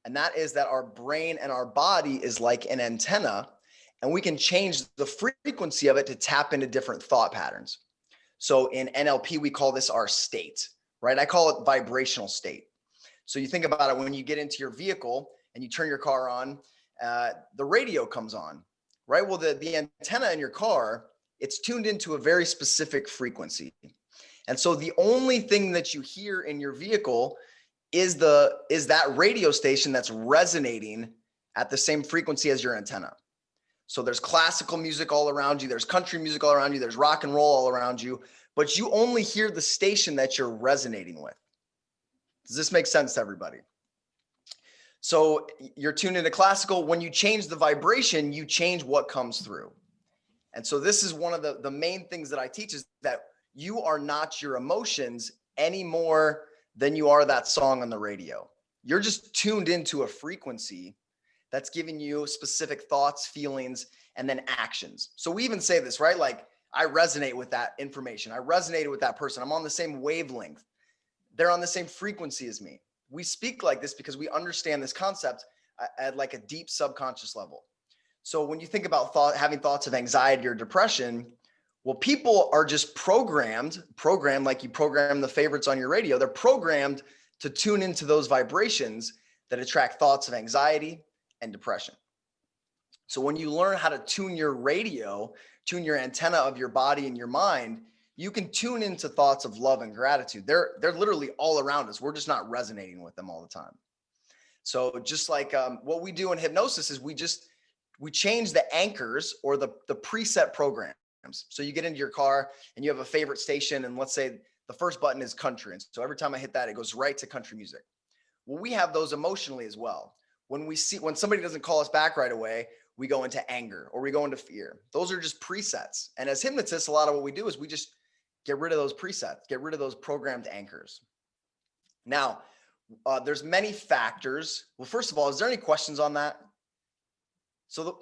And that is that our brain and our body is like an antenna, and we can change the frequency of it to tap into different thought patterns. So in NLP, we call this our state, right? I call it vibrational state. So you think about it, when you get into your vehicle and you turn your car on, the radio comes on, right? Well, the antenna in your car, it's tuned into a very specific frequency. And so the only thing that you hear in your vehicle is that radio station that's resonating at the same frequency as your antenna. So there's classical music all around you, there's country music all around you, there's rock and roll all around you, but you only hear the station that you're resonating with. Does this make sense to everybody? So you're tuned into classical. When you change the vibration, you change what comes through. And so this is one of the main things that I teach, is that you are not your emotions any more than you are that song on the radio. You're just tuned into a frequency that's giving you specific thoughts, feelings, and then actions. So we even say this, right? Like, I resonate with that information. I resonated with that person. I'm on the same wavelength. They're on the same frequency as me. We speak like this because we understand this concept at like a deep subconscious level. So when you think about having thoughts of anxiety or depression, well, people are just programmed like you program the favorites on your radio. They're programmed to tune into those vibrations that attract thoughts of anxiety and depression. So when you learn how to tune your radio, tune your antenna of your body and your mind, you can tune into thoughts of love and gratitude. They're literally all around us. We're just not resonating with them all the time. So just like what we do in hypnosis is we change the anchors or the preset programs. So you get into your car and you have a favorite station, and let's say the first button is country. And so every time I hit that, it goes right to country music. Well, we have those emotionally as well. When somebody doesn't call us back right away, we go into anger or we go into fear. Those are just presets. And as hypnotists, a lot of what we do is we just get rid of those presets, get rid of those programmed anchors. Now, there's many factors. Well, first of all, is there any questions on that? So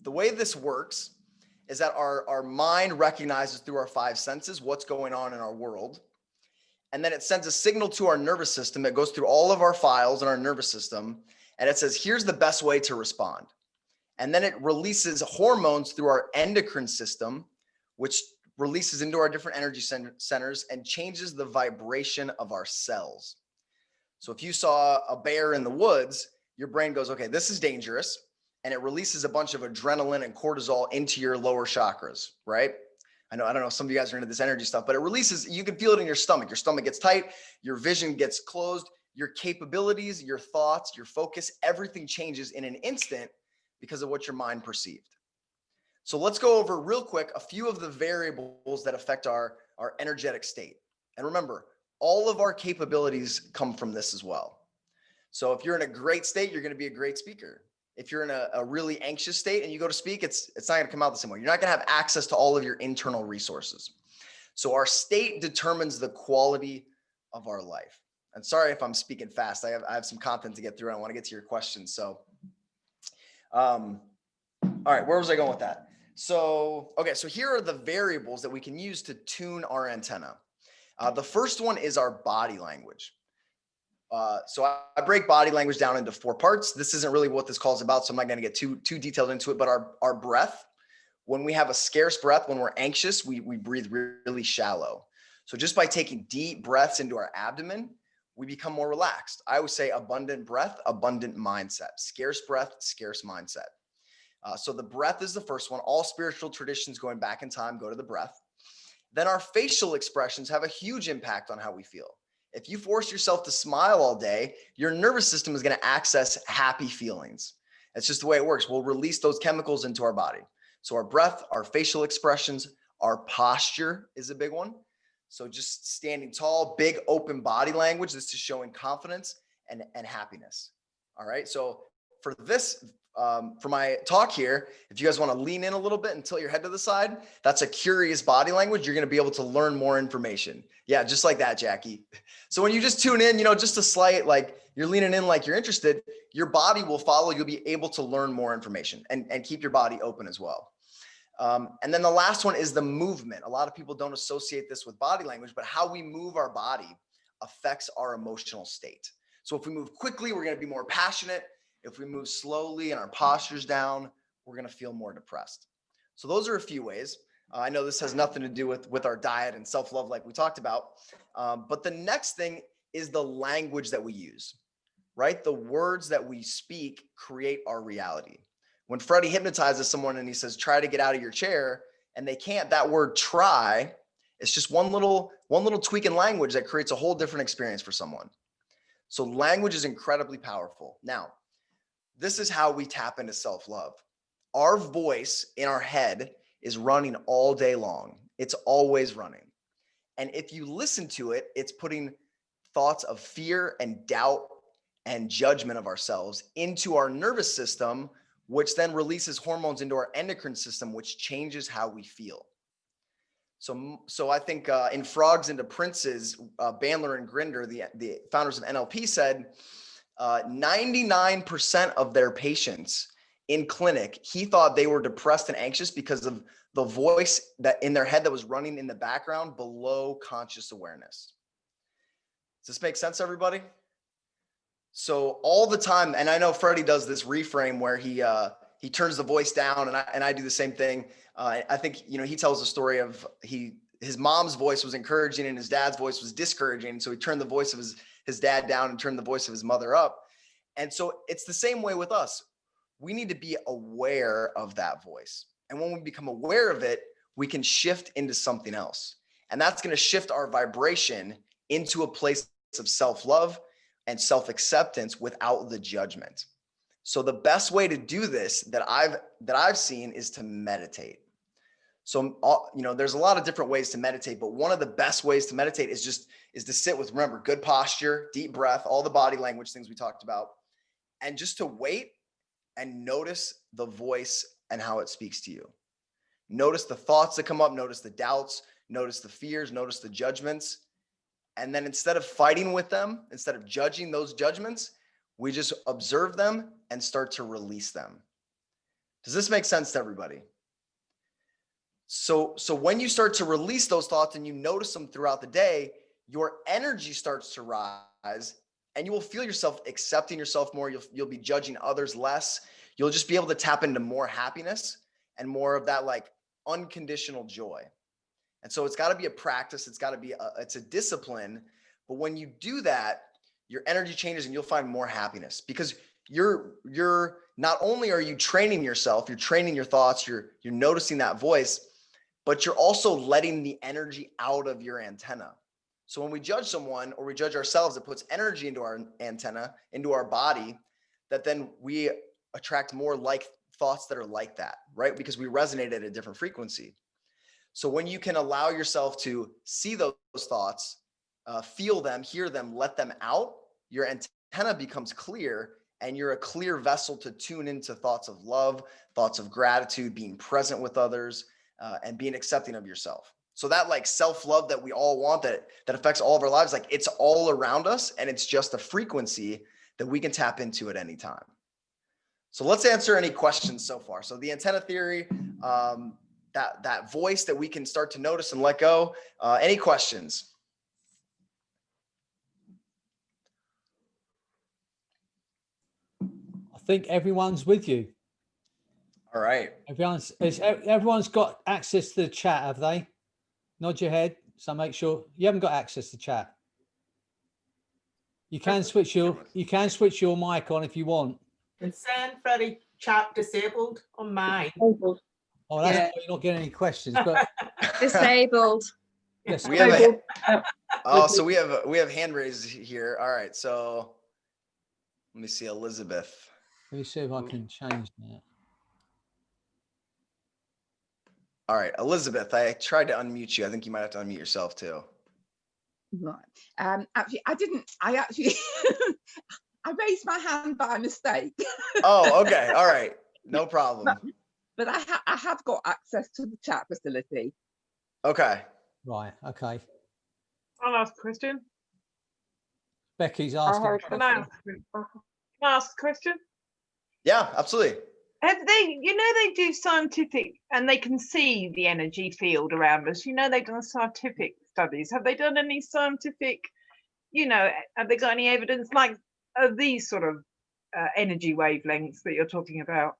the way this works is that our mind recognizes through our five senses what's going on in our world. And then it sends a signal to our nervous system that goes through all of our files in our nervous system. And it says, here's the best way to respond. And then it releases hormones through our endocrine system, which releases into our different energy centers and changes the vibration of our cells. So if you saw a bear in the woods, your brain goes, okay, this is dangerous. And it releases a bunch of adrenaline and cortisol into your lower chakras, right? I don't know, some of you guys are into this energy stuff, but it releases, you can feel it in your stomach. Your stomach gets tight, your vision gets closed, your capabilities, your thoughts, your focus, everything changes in an instant because of what your mind perceived. So let's go over real quick a few of the variables that affect our energetic state. And remember, all of our capabilities come from this as well. So if you're in a great state, you're going to be a great speaker. If you're in a really anxious state and you go to speak, it's not going to come out the same way. You're not going to have access to all of your internal resources. So our state determines the quality of our life. And sorry if I'm speaking fast. I have some content to get through. I want to get to your questions. So, all right, where was I going with that? So, okay, so here are the variables that we can use to tune our antenna. The first one is our body language. So I break body language down into 4 parts. This isn't really what this call is about, so I'm not going to get too detailed into it, but our breath, when we have a scarce breath, when we're anxious, we breathe really shallow. So just by taking deep breaths into our abdomen, we become more relaxed. I always say abundant breath, abundant mindset. Scarce breath, scarce mindset. So the breath is the first one. All spiritual traditions going back in time go to the breath. Then our facial expressions have a huge impact on how we feel. If you force yourself to smile all day, your nervous system is going to access happy feelings. It's just the way it works. We'll release those chemicals into our body. So our breath, our facial expressions, our posture is a big one. So just standing tall, big open body language. This is showing confidence and happiness. All right. So for this, for my talk here, if you guys want to lean in a little bit and tilt your head to the side, that's a curious body language. You're going to be able to learn more information. Yeah, just like that, Jackie. So when you just tune in, just a slight, like you're leaning in like you're interested, your body will follow. You'll be able to learn more information and keep your body open as well. And then the last one is the movement. A lot of people don't associate this with body language, but how we move our body affects our emotional state. So if we move quickly, we're going to be more passionate. If we move slowly and our posture's down, we're going to feel more depressed. So those are a few ways. I know this has nothing to do with our diet and self-love like we talked about. But the next thing is the language that we use, right? The words that we speak create our reality. When Freddie hypnotizes someone and he says, try to get out of your chair, and they can't, that word try, it's just one little tweak in language that creates a whole different experience for someone. So language is incredibly powerful. Now, this is how we tap into self-love. Our voice in our head is running all day long. It's always running. And if you listen to it, it's putting thoughts of fear and doubt and judgment of ourselves into our nervous system, which then releases hormones into our endocrine system, which changes how we feel. So I think in Frogs into Princes, Bandler and Grinder, the founders of NLP, said 99% of their patients in clinic, he thought they were depressed and anxious because of the voice that in their head that was running in the background below conscious awareness. Does this make sense, everybody? So all the time, and I know Freddie does this reframe where he turns the voice down, and I do the same thing. I think, he tells the story of his mom's voice was encouraging and his dad's voice was discouraging. So he turned the voice of his dad down and turned the voice of his mother up. And so it's the same way with us. We need to be aware of that voice. And when we become aware of it, we can shift into something else. And that's going to shift our vibration into a place of self-love and self-acceptance without the judgment. So the best way to do this that I've seen is to meditate. So, there's a lot of different ways to meditate, but one of the best ways to meditate is to sit with, remember, good posture, deep breath, all the body language things we talked about, and just to wait and notice the voice and how it speaks to you. Notice the thoughts that come up, notice the doubts, notice the fears, notice the judgments. And then instead of fighting with them, instead of judging those judgments, we just observe them and start to release them. Does this make sense to everybody? So when you start to release those thoughts and you notice them throughout the day, your energy starts to rise and you will feel yourself accepting yourself more. You'll be judging others less. You'll just be able to tap into more happiness and more of that like unconditional joy. And so it's got to be a practice. It's got to be it's a discipline. But when you do that, your energy changes and you'll find more happiness because you're not only are you training yourself, you're training your thoughts, you're noticing that voice, but you're also letting the energy out of your antenna. So when we judge someone or we judge ourselves, it puts energy into our antenna, into our body, that then we attract more like thoughts that are like that, right? Because we resonate at a different frequency. So when you can allow yourself to see those thoughts, feel them, hear them, let them out, your antenna becomes clear and you're a clear vessel to tune into thoughts of love, thoughts of gratitude, being present with others, and being accepting of yourself. So that like self-love that we all want, that affects all of our lives, like it's all around us and it's just a frequency that we can tap into at any time. So let's answer any questions so far. So the antenna theory, that voice that we can start to notice and let go. Any questions? I think everyone's with you. All right. Everyone's got access to the chat, have they? Nod your head. So make sure you haven't got access to chat. You can switch your mic on if you want. Concern Freddie, chat disabled on mine. Oh, that's why you're not getting any questions, but disabled. Yes, we have so we have hand raised here. All right, so let me see, Elizabeth. Let me see if I can change that. All right, Elizabeth, I tried to unmute you. I think you might have to unmute yourself too. Right. Actually, I didn't. I raised my hand by mistake. Oh, okay. All right. No problem. But I have got access to the chat facility. Okay. Right. Okay. I'll ask a question. Becky's asking. Can I ask a question? Yeah, absolutely. Have they, they do scientific and they can see the energy field around us. They've done scientific studies. Have they done any scientific, have they got any evidence like are these sort of energy wavelengths that you're talking about?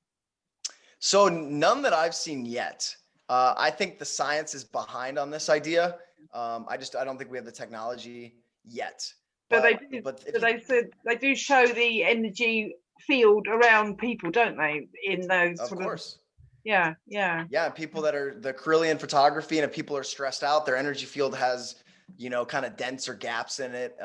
So none that I've seen yet. I think the science is behind on this idea. I don't think we have the technology yet. But they But do. but if But you, they said they do show the energy field around people, don't they? In those of sort course. yeah. Yeah, people that are the Carillion photography, and if people are stressed out, their energy field has, kind of dents or gaps in it.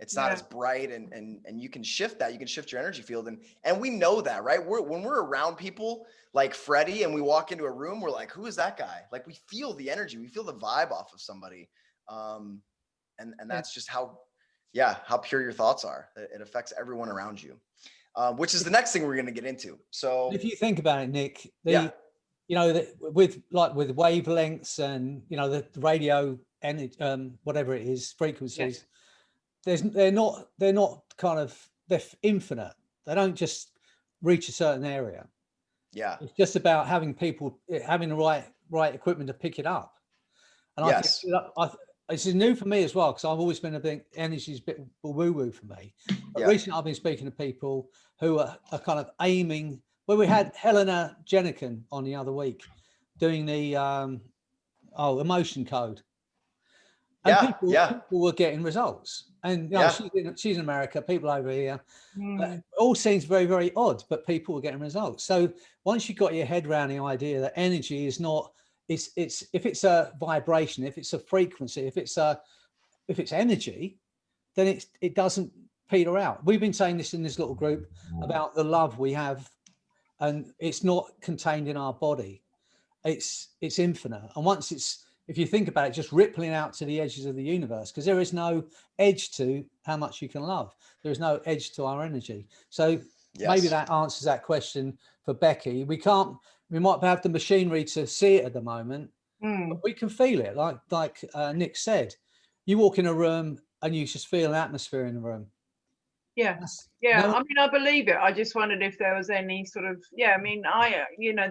It's not Yeah. as bright, and you can shift that. You can shift your energy field, and we know that, right? When we're around people like Freddie, and we walk into a room, we're like, who is that guy? Like, we feel the energy, we feel the vibe off of somebody, and that's just how pure your thoughts are. It affects everyone around you, which is the next thing we're going to get into. So If you think about it, Nick, yeah. with wavelengths and the radio energy, whatever it is, frequencies, they're not they're infinite. They don't just reach a certain area. Yeah. It's just about having having the right equipment to pick it up. And Yes. I think this is new for me as well, because I've always been a bit, energy's a bit woo-woo for me. But Yeah. recently I've been speaking to people who are kind of aiming. Well, we had Helena Jenikin on the other week doing the emotion code. And people were getting results. And she's in America, people over here. It all seems very, very odd, but people were getting results. So once you got your head around the idea that energy is not, it's if it's a vibration, if it's a frequency, if it's energy, then it doesn't peter out. We've been saying this in this little group about the love we have, and it's not contained in our body. It's infinite. And once if you think about it, just rippling out to the edges of the universe, because there is no edge to how much you can love. There is no edge to our energy. So maybe that answers that question for Becky. We might have the machinery to see it at the moment, but we can feel it. Like Nick said, you walk in a room and you just feel an atmosphere in the room. I mean, I believe it. I just wondered if there was any sort of, I mean,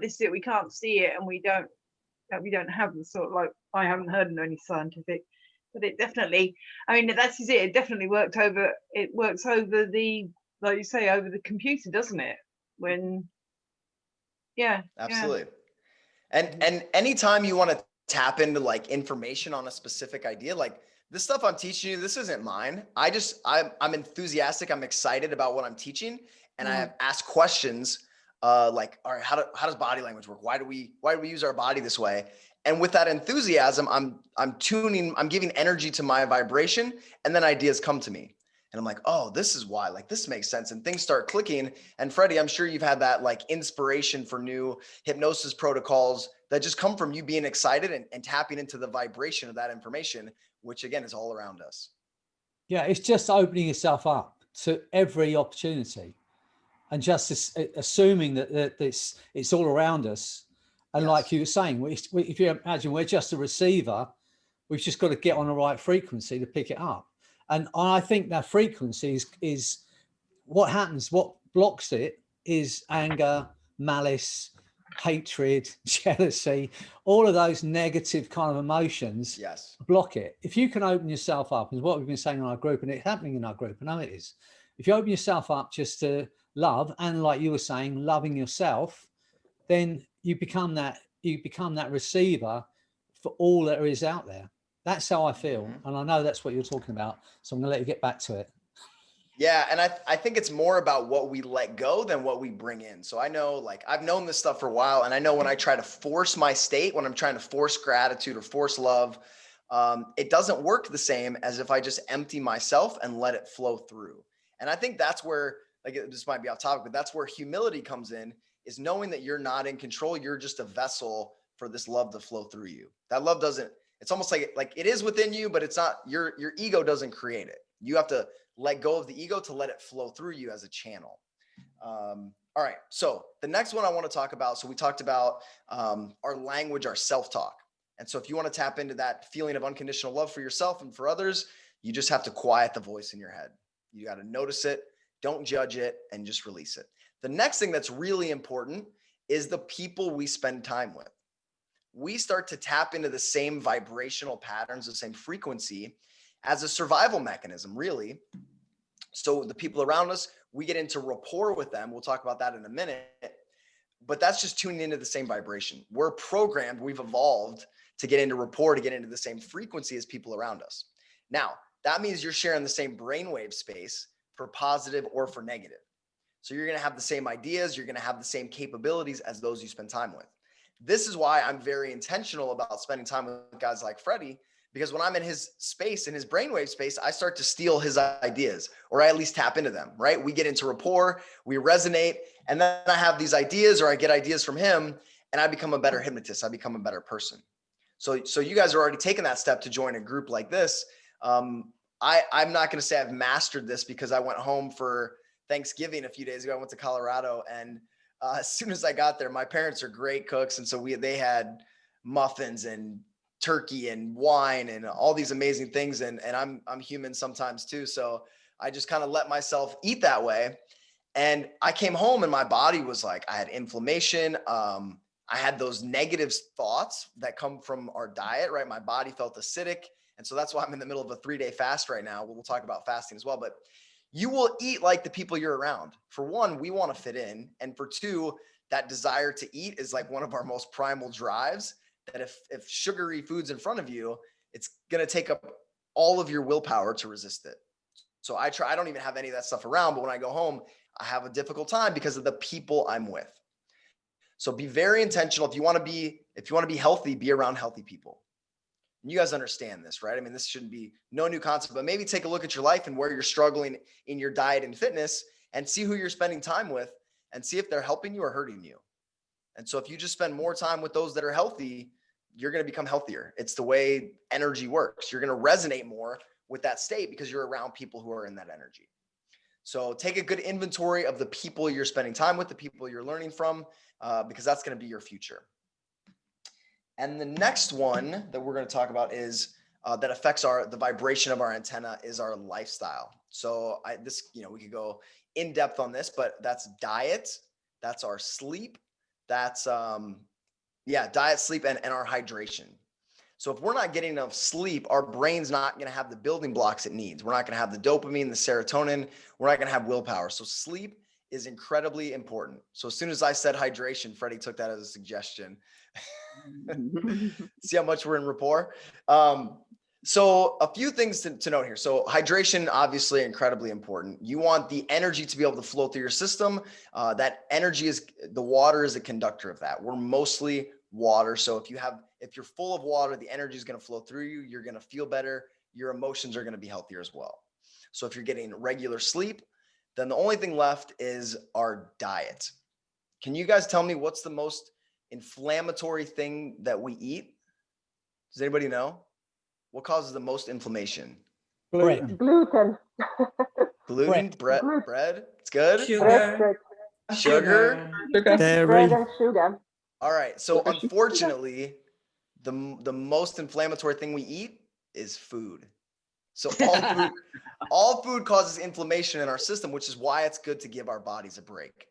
this is it, we can't see it, and we don't have the sort of, like, I haven't heard of any scientific, but it definitely, I mean, that's it. It definitely works over the, like you say, over the computer, doesn't it? Absolutely. And anytime you want to tap into like information on a specific idea, like this stuff I'm teaching you, this isn't mine. I'm enthusiastic. I'm excited about what I'm teaching. And I have asked questions like, all right, how does body language work? Why do we use our body this way? And with that enthusiasm, I'm giving energy to my vibration, and then ideas come to me. And I'm like, oh, this is why, like, this makes sense. And things start clicking. And Freddie, I'm sure you've had that like inspiration for new hypnosis protocols that just come from you being excited and tapping into the vibration of that information, which again is all around us. Yeah, it's just opening yourself up to every opportunity and just assuming that it's all around us. And like you were saying, if you imagine we're just a receiver, we've just got to get on the right frequency to pick it up. And I think that frequency is what happens. What blocks it is anger, malice, hatred, jealousy, all of those negative kind of emotions block it. If you can open yourself up, is what we've been saying in our group, and it's happening in our group, I know it is. If you open yourself up just to love, and like you were saying, loving yourself, then you become that receiver for all there is out there. That's how I feel. And I know that's what you're talking about. So I'm going to let you get back to it. Yeah. And I think it's more about what we let go than what we bring in. So I know, like, I've known this stuff for a while. And I know when I try to force my state, when I'm trying to force gratitude or force love, it doesn't work the same as if I just empty myself and let it flow through. And I think that's where, like, this might be off topic, but that's where humility comes in, is knowing that you're not in control. You're just a vessel for this love to flow through you. That love doesn't, it's almost like it is within you, but it's not, your ego doesn't create it. You have to let go of the ego to let it flow through you as a channel. All right. So the next one I want to talk about. So we talked about our language, our self-talk. And so if you want to tap into that feeling of unconditional love for yourself and for others, you just have to quiet the voice in your head. You got to notice it, don't judge it, and just release it. The next thing that's really important is the people we spend time with. We start to tap into the same vibrational patterns, the same frequency as a survival mechanism, really. So the people around us, we get into rapport with them. We'll talk about that in a minute, but that's just tuning into the same vibration. We're programmed, we've evolved to get into rapport, to get into the same frequency as people around us. Now, that means you're sharing the same brainwave space for positive or for negative. So you're going to have the same ideas, you're going to have the same capabilities as those you spend time with. This is why I'm very intentional about spending time with guys like Freddie, because when I'm in his space, in his brainwave space, I start to steal his ideas, or I at least tap into them, right? We get into rapport, we resonate, and then I have these ideas, or I get ideas from him, and I become a better hypnotist. I become a better person. So you guys are already taking that step to join a group like this. I'm not going to say I've mastered this, because I went home for Thanksgiving a few days ago. I went to Colorado, and as soon as I got there, my parents are great cooks. And so they had muffins and turkey and wine and all these amazing things. And I'm human sometimes too. So I just kind of let myself eat that way. And I came home and my body was like, I had inflammation. I had those negative thoughts that come from our diet, right? My body felt acidic. And so that's why I'm in the middle of a 3-day fast right now. We'll talk about fasting as well, but you will eat like the people you're around. For one, we want to fit in. And for two, that desire to eat is like one of our most primal drives, that if sugary food's in front of you, it's going to take up all of your willpower to resist it. So I don't even have any of that stuff around, but when I go home, I have a difficult time because of the people I'm with. So be very intentional. If you want to be healthy, be around healthy people. And you guys understand this, right? I mean, this shouldn't be no new concept, but maybe take a look at your life and where you're struggling in your diet and fitness, and see who you're spending time with, and see if they're helping you or hurting you. And so if you just spend more time with those that are healthy, you're going to become healthier. It's the way energy works. You're going to resonate more with that state because you're around people who are in that energy. So take a good inventory of the people you're spending time with, the people you're learning from, because that's going to be your future. And the next one that we're going to talk about is that affects the vibration of our antenna is our lifestyle. So we could go in depth on this, but that's diet, that's our sleep, that's diet, sleep, and our hydration. So if we're not getting enough sleep, our brain's not going to have the building blocks it needs. We're not going to have the dopamine, the serotonin. We're not going to have willpower. So sleep is incredibly important. So as soon as I said hydration, Freddie took that as a suggestion. See how much we're in rapport. So a few things to note here. So hydration, obviously incredibly important. You want the energy to be able to flow through your system. That energy the water is a conductor of that. We're mostly water. So if you're full of water, the energy is going to flow through you. You're going to feel better. Your emotions are going to be healthier as well. So if you're getting regular sleep, then the only thing left is our diet. Can you guys tell me what's the most inflammatory thing that we eat? Does anybody know? What causes the most inflammation? Gluten. Gluten. Gluten, bread. It's good. Sugar. Sugar. Dairy. Bread and sugar. All right. So unfortunately, the most inflammatory thing we eat is food. So all food causes inflammation in our system, which is why it's good to give our bodies a break.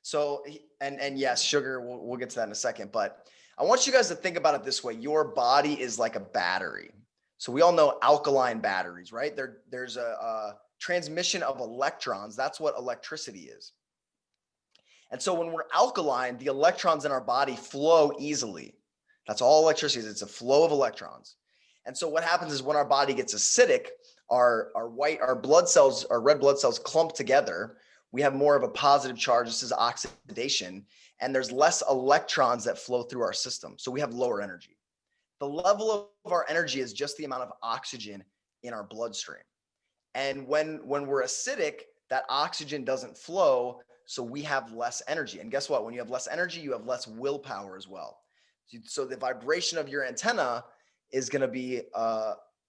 So, and yes, sugar, we'll get to that in a second, but I want you guys to think about it this way. Your body is like a battery. So we all know alkaline batteries, right? There's a transmission of electrons. That's what electricity is. And so when we're alkaline, the electrons in our body flow easily. That's all electricity is. It's a flow of electrons. And so what happens is when our body gets acidic, our red blood cells clump together. We have more of a positive charge. This is oxidation, and there's less electrons that flow through our system. So we have lower energy. The level of our energy is just the amount of oxygen in our bloodstream. And when we're acidic, that oxygen doesn't flow, so we have less energy. And guess what? When you have less energy, you have less willpower as well. So the vibration of your antenna is going to be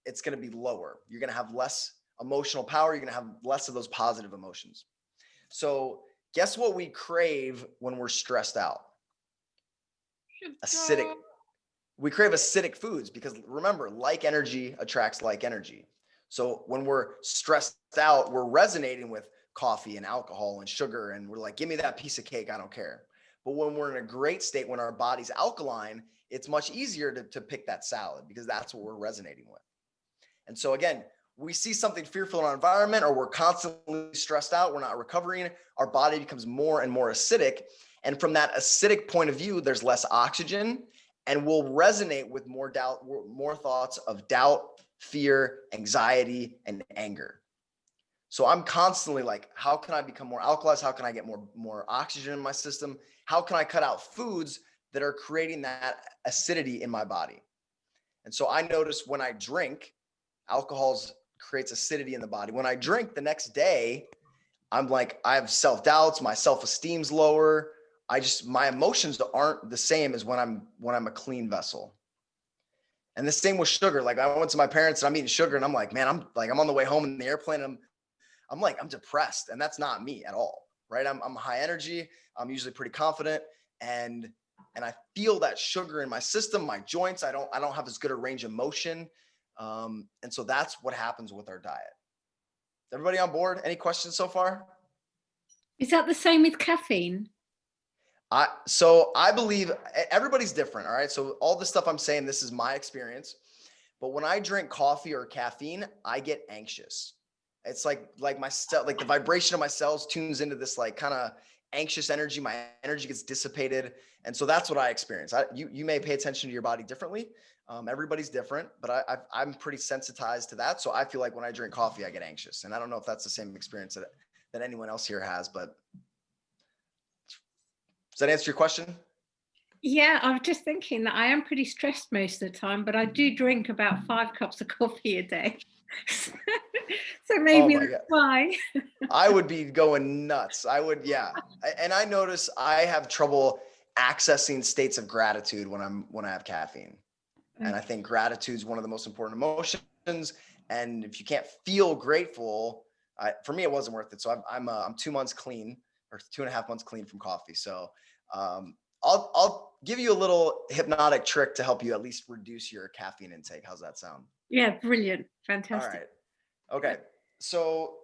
it's going to be lower. You're going to have less emotional power. You're going to have less of those positive emotions. So guess what we crave when we're stressed out? Acidic. We crave acidic foods because remember, like energy attracts like energy. So when we're stressed out, we're resonating with coffee and alcohol and sugar, and we're like, give me that piece of cake, I don't care. But when we're in a great state, when our body's alkaline, it's much easier to pick that salad because that's what we're resonating with. And so again, we see something fearful in our environment, or we're constantly stressed out, we're not recovering, our body becomes more and more acidic. And from that acidic point of view, there's less oxygen, and we'll resonate with more doubt, more thoughts of doubt, fear, anxiety, and anger. So I'm constantly like, how can I become more alkalized? How can I get more oxygen in my system? How can I cut out foods that are creating that acidity in my body? And so I notice when I drink, alcohol creates acidity in the body. When I drink the next day, I'm like, I have self-doubts, my self-esteem's lower. My emotions aren't the same as when I'm a clean vessel. And the same with sugar. Like I went to my parents and I'm eating sugar and I'm like, man, I'm on the way home in the airplane. And I'm depressed, and that's not me at all. Right. I'm high energy. I'm usually pretty confident. And I feel that sugar in my system, my joints. I don't have as good a range of motion. And so that's what happens with our diet. Everybody on board? Any questions so far? Is that the same with caffeine? So I believe everybody's different. All right. So all the stuff I'm saying, this is my experience. But when I drink coffee or caffeine, I get anxious. It's like my cell, like the vibration of my cells tunes into this like kind of anxious energy. My energy gets dissipated. And so that's what I experience. You may pay attention to your body differently. Everybody's different, but I'm pretty sensitized to that. So I feel like when I drink coffee, I get anxious. And I don't know if that's the same experience that anyone else here has, but does that answer your question? Yeah, I was just thinking that I am pretty stressed most of the time, but I do drink about 5 cups of coffee a day. So maybe that's why. I would be going nuts. Yeah. And I notice I have trouble accessing states of gratitude when I have caffeine. Okay. And I think gratitude is one of the most important emotions. And if you can't feel grateful, for me, it wasn't worth it. So I'm 2 months clean, or 2.5 months clean from coffee. So I'll give you a little hypnotic trick to help you at least reduce your caffeine intake. How's that sound? Yeah, brilliant. Fantastic. All right. Okay. So,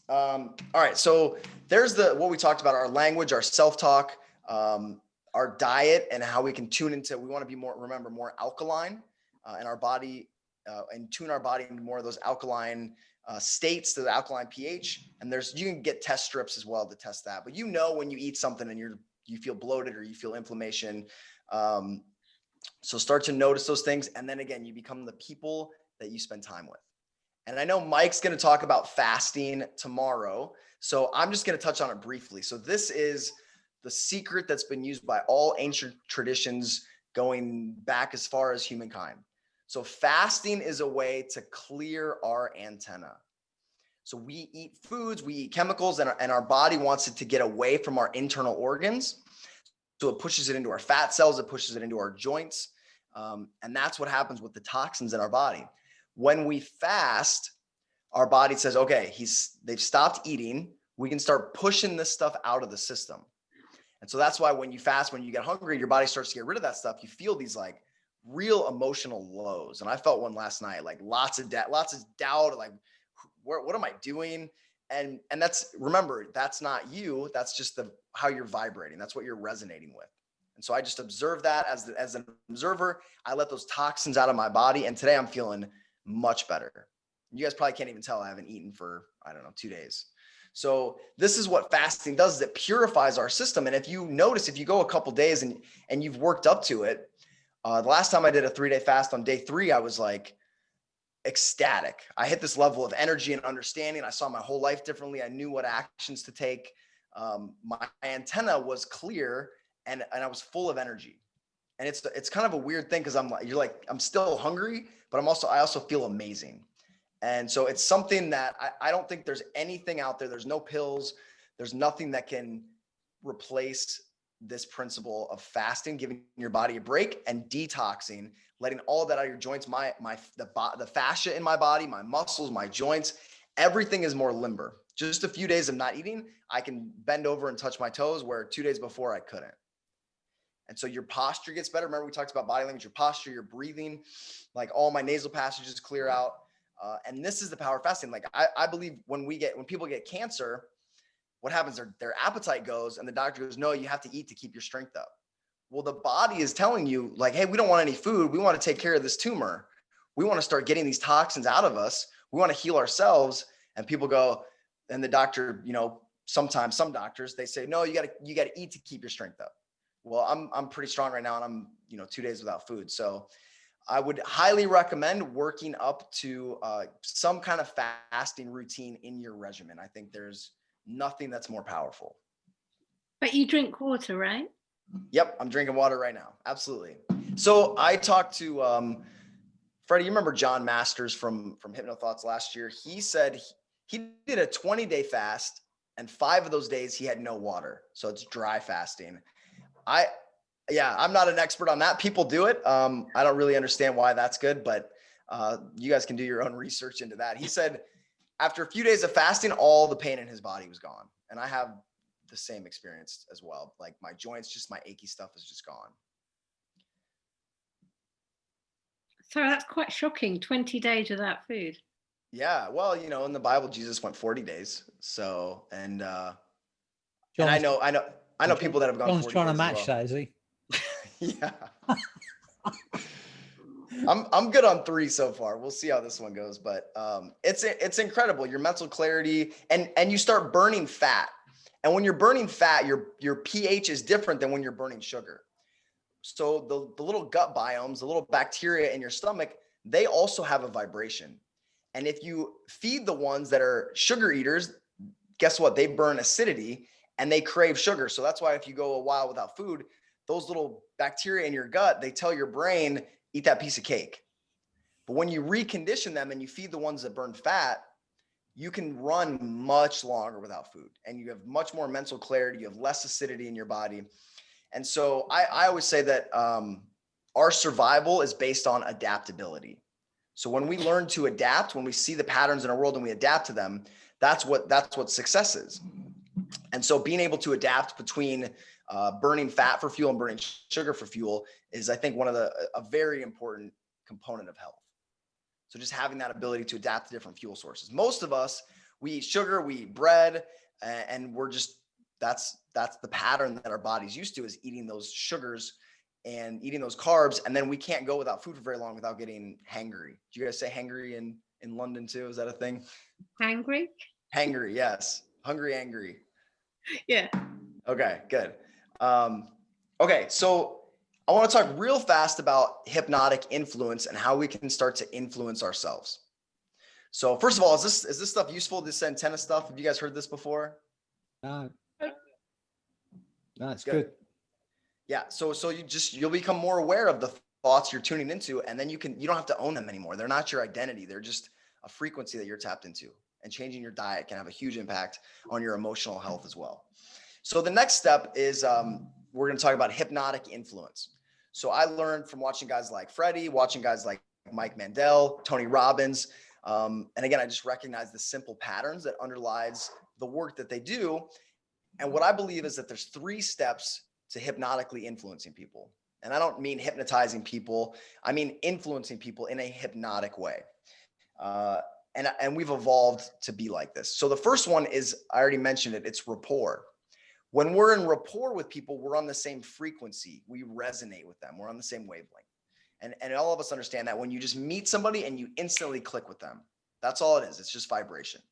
all right. So there's what we talked about, our language, our self-talk, our diet, and how we can tune into, we want to be more alkaline in our body, and tune our body into more of those alkaline states, to the alkaline pH. And you can get test strips as well to test that. But when you eat something and you feel bloated or you feel inflammation. So start to notice those things. And then again, you become the people that you spend time with. And I know Mike's going to talk about fasting tomorrow. So I'm just going to touch on it briefly. So this is the secret that's been used by all ancient traditions going back as far as humankind. So fasting is a way to clear our antenna. So we eat foods, we eat chemicals, and our body wants it to get away from our internal organs. So it pushes it into our fat cells, it pushes it into our joints. And that's what happens with the toxins in our body. When we fast, our body says, okay, they've stopped eating. We can start pushing this stuff out of the system. And so that's why when you fast, when you get hungry, your body starts to get rid of that stuff. You feel these like real emotional lows. And I felt one last night, like lots of doubt, like, what am I doing? And remember, that's not you. That's just how you're vibrating. That's what you're resonating with. And so I just observe that as an observer. I let those toxins out of my body. And today I'm feeling much better. You guys probably can't even tell I haven't eaten for, 2 days. So this is what fasting does, is it purifies our system. And if you notice, if you go a couple days and you've worked up to it, the last time I did a 3-day fast, on day 3, I was like ecstatic. I hit this level of energy and understanding. I saw my whole life differently. I knew what actions to take. My antenna was clear and I was full of energy. And it's kind of a weird thing, because I'm still hungry, but I also feel amazing. And so it's something that I don't think there's anything out there. There's no pills. There's nothing that can replace this principle of fasting, giving your body a break and detoxing, letting all of that out of your joints. The fascia in my body, my muscles, my joints, everything is more limber. Just a few days of not eating, I can bend over and touch my toes, where 2 days before I couldn't. And so your posture gets better. Remember, we talked about body language, your posture, your breathing, like all my nasal passages clear out. And this is the power of fasting. Like I believe when people get cancer, what happens? Their appetite goes, and the doctor goes, no, you have to eat to keep your strength up. Well, the body is telling you like, hey, we don't want any food. We want to take care of this tumor. We want to start getting these toxins out of us. We want to heal ourselves. And people go, and the doctor, you know, sometimes some doctors, they say, no, you gotta eat to keep your strength up. Well, I'm pretty strong right now, and I'm, you know, 2 days without food. So I would highly recommend working up to some kind of fasting routine in your regimen. I think there's nothing that's more powerful. But you drink water, right? Yep, I'm drinking water right now. Absolutely. So I talked to Freddie. You remember John Masters from HypnoThoughts last year? He said he did a 20-day fast, and 5 of those days he had no water. So it's dry fasting. I'm not an expert on that. People do it. I don't really understand why that's good, but you guys can do your own research into that. He said after a few days of fasting, all the pain in his body was gone. And I have the same experience as well. Like my joints, just my achy stuff is just gone. So that's quite shocking. 20 days without food. Yeah. Well, you know, in the Bible, Jesus went 40 days. So, and I know people that have gone 40 days. John's trying to match that, is he? Yeah. I'm good on 3 so far. We'll see how this one goes, but it's incredible. Your mental clarity, and you start burning fat. And when you're burning fat, your pH is different than when you're burning sugar. So the little gut biomes, the little bacteria in your stomach, they also have a vibration. And if you feed the ones that are sugar eaters, guess what? They burn acidity and they crave sugar. So that's why if you go a while without food, those little bacteria in your gut, they tell your brain, eat that piece of cake. But when you recondition them and you feed the ones that burn fat, you can run much longer without food, and you have much more mental clarity. You have less acidity in your body. And so I always say that our survival is based on adaptability. So when we learn to adapt, when we see the patterns in our world and we adapt to them, that's what success is. And so being able to adapt between burning fat for fuel and burning sugar for fuel is, I think, a very important component of health. So just having that ability to adapt to different fuel sources. Most of us, we eat sugar, we eat bread, and we're just, that's the pattern that our body's used to, is eating those sugars and eating those carbs. And then we can't go without food for very long without getting hangry. Do you guys say hangry in London too? Is that a thing? Hangry? Hangry, yes. Hungry, angry. Yeah. Okay, good. Okay, so I want to talk real fast about hypnotic influence and how we can start to influence ourselves. So first of all, is this stuff useful, this antenna stuff? Have you guys heard this before? No, it's good. Yeah, so you'll become more aware of the thoughts you're tuning into, and then you don't have to own them anymore. They're not your identity. They're just a frequency that you're tapped into. And changing your diet can have a huge impact on your emotional health as well. So the next step is we're going to talk about hypnotic influence. So I learned from watching guys like Freddie, watching guys like Mike Mandel, Tony Robbins. And again, I just recognize the simple patterns that underlies the work that they do. And what I believe is that there's 3 steps to hypnotically influencing people. And I don't mean hypnotizing people. I mean influencing people in a hypnotic way. And we've evolved to be like this. So the first one is, I already mentioned it, it's rapport. When we're in rapport with people, we're on the same frequency. We resonate with them. We're on the same wavelength. And all of us understand that when you just meet somebody and you instantly click with them, that's all it is. It's just vibration.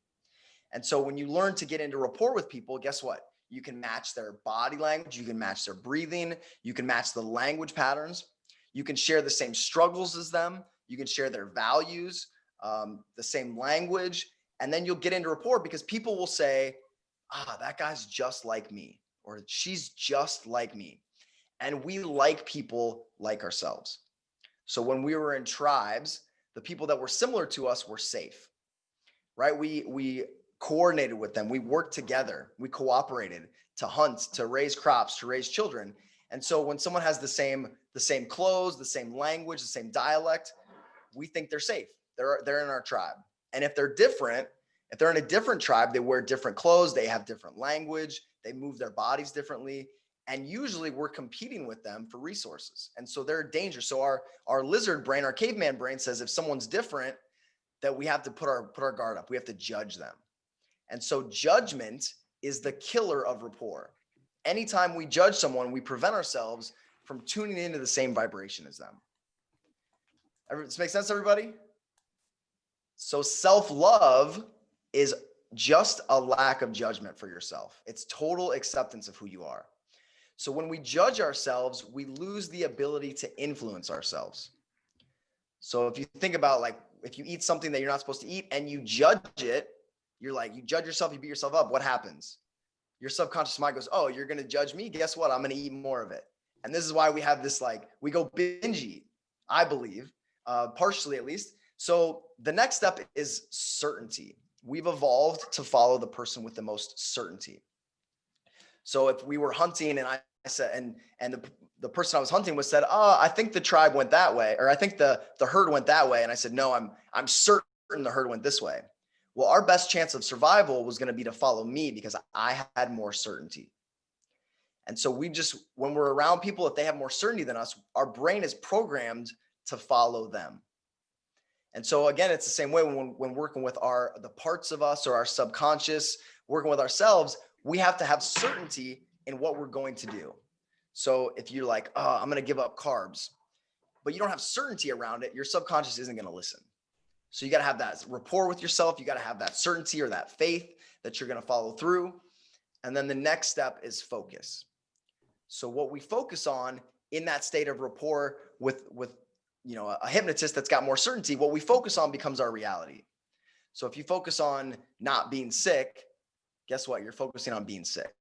And so when you learn to get into rapport with people, guess what? You can match their body language. You can match their breathing. You can match the language patterns. You can share the same struggles as them. You can share their values, the same language. And then you'll get into rapport because people will say, that guy's just like me, or she's just like me. And we like people like ourselves. So when we were in tribes, the people that were similar to us were safe, right? We coordinated with them. We worked together. We cooperated to hunt, to raise crops, to raise children. And so when someone has the same clothes, the same language, the same dialect, we think they're safe. They're in our tribe. And if they're different, if they're in a different tribe, they wear different clothes, they have different language, they move their bodies differently. And usually we're competing with them for resources. And so they're a danger. So our lizard brain, our caveman brain says if someone's different, that we have to put our guard up. We have to judge them. And so judgment is the killer of rapport. Anytime we judge someone, we prevent ourselves from tuning into the same vibration as them. Does this make sense, everybody? So self-love is just a lack of judgment for yourself. It's total acceptance of who you are. So when we judge ourselves, we lose the ability to influence ourselves. So if you think about, like, if you eat something that you're not supposed to eat and you judge it, you're like, you judge yourself, you beat yourself up. What happens? Your subconscious mind goes, oh, you're going to judge me. Guess what? I'm going to eat more of it. And this is why we have this, like, we go binge eat, I believe, partially at least. So the next step is certainty. We've evolved to follow the person with the most certainty. So if we were hunting and I said, and the person I was hunting was said, oh, I think the tribe went that way, or I think the herd went that way. And I said, no, I'm certain the herd went this way. Well, our best chance of survival was going to be to follow me because I had more certainty. And so when we're around people, if they have more certainty than us, our brain is programmed to follow them. And so again, it's the same way when working with the parts of us or our subconscious, working with ourselves, we have to have certainty in what we're going to do. So if you're like, oh, I'm going to give up carbs, but you don't have certainty around it, your subconscious isn't going to listen. So you got to have that rapport with yourself. You got to have that certainty or that faith that you're going to follow through. And then the next step is focus. So what we focus on in that state of rapport with a hypnotist that's got more certainty, what we focus on becomes our reality. So if you focus on not being sick, guess what? You're focusing on being sick.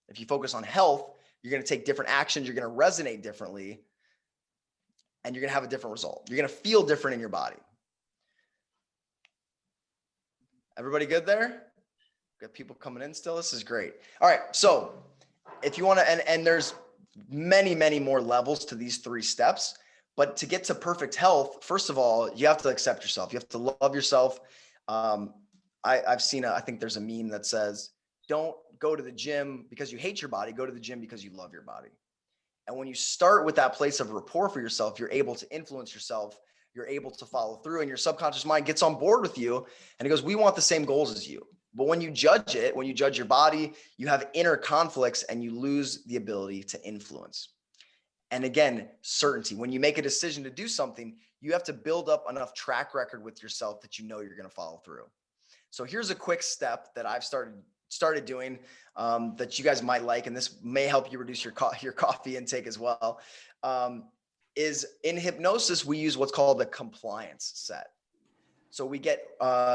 If you focus on health, you're going to take different actions. You're going to resonate differently, and you're going to have a different result. You're going to feel different in your body. Everybody good there? Got people coming in still. This is great. All right. So if you want to, and there's many, many more levels to these 3 steps, but to get to perfect health, first of all, you have to accept yourself. You have to love yourself. I've seen, I think there's a meme that says, don't go to the gym because you hate your body, go to the gym because you love your body. And when you start with that place of rapport for yourself, you're able to influence yourself. You're able to follow through, and your subconscious mind gets on board with you and it goes, we want the same goals as you. But when you judge it, when you judge your body, you have inner conflicts and you lose the ability to influence. And again, certainty. When you make a decision to do something, you have to build up enough track record with yourself that you know you're going to follow through. So here's a quick step that I've started doing that you guys might like, and this may help you reduce your coffee intake as well. Is in hypnosis, we use what's called the compliance set. So we get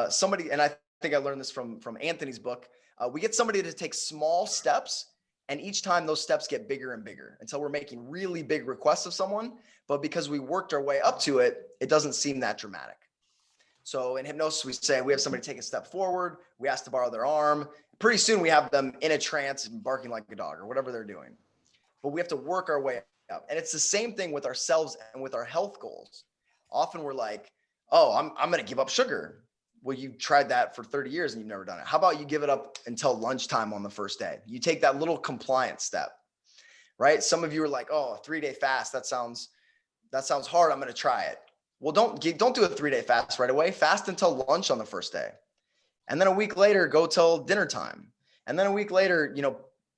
somebody, and I think I learned this from Anthony's book. We get somebody to take small steps, and each time those steps get bigger and bigger until we're making really big requests of someone. But because we worked our way up to it, it doesn't seem that dramatic. So in hypnosis, we say we have somebody take a step forward. We ask to borrow their arm. Pretty soon we have them in a trance and barking like a dog or whatever they're doing. But we have to work our way up. And it's the same thing with ourselves and with our health goals. Often we're like, oh, I'm going to give up sugar. Well, you tried that for 30 years and you've never done it. How about you give it up until lunchtime on the first day? You take that little compliance step, right? Some of you are like, oh, a 3-day fast. That sounds hard. I'm going to try it. Well, don't do a 3-day fast right away. Fast until lunch on the first day. And then a week later, go till dinner time. And then a week later,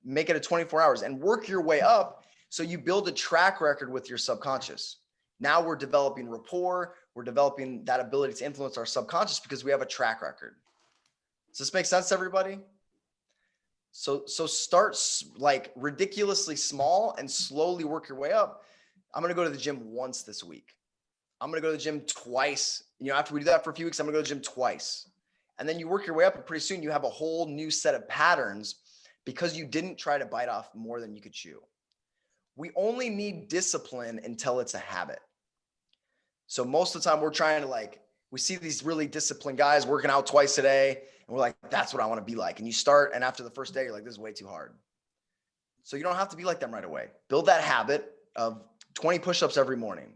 make it a 24 hours and work your way up. So you build a track record with your subconscious. Now we're developing rapport. We're developing that ability to influence our subconscious because we have a track record. Does this make sense to everybody? So start like ridiculously small and slowly work your way up. I'm going to go to the gym once this week. I'm going to go to the gym twice. After we do that for a few weeks, I'm going to go to the gym twice. And then you work your way up, and pretty soon you have a whole new set of patterns because you didn't try to bite off more than you could chew. We only need discipline until it's a habit. So most of the time we're trying to we see these really disciplined guys working out twice a day, and we're like, that's what I want to be like. And you start, and after the first day, you're like, this is way too hard. So you don't have to be like them right away. Build that habit of 20 push-ups every morning.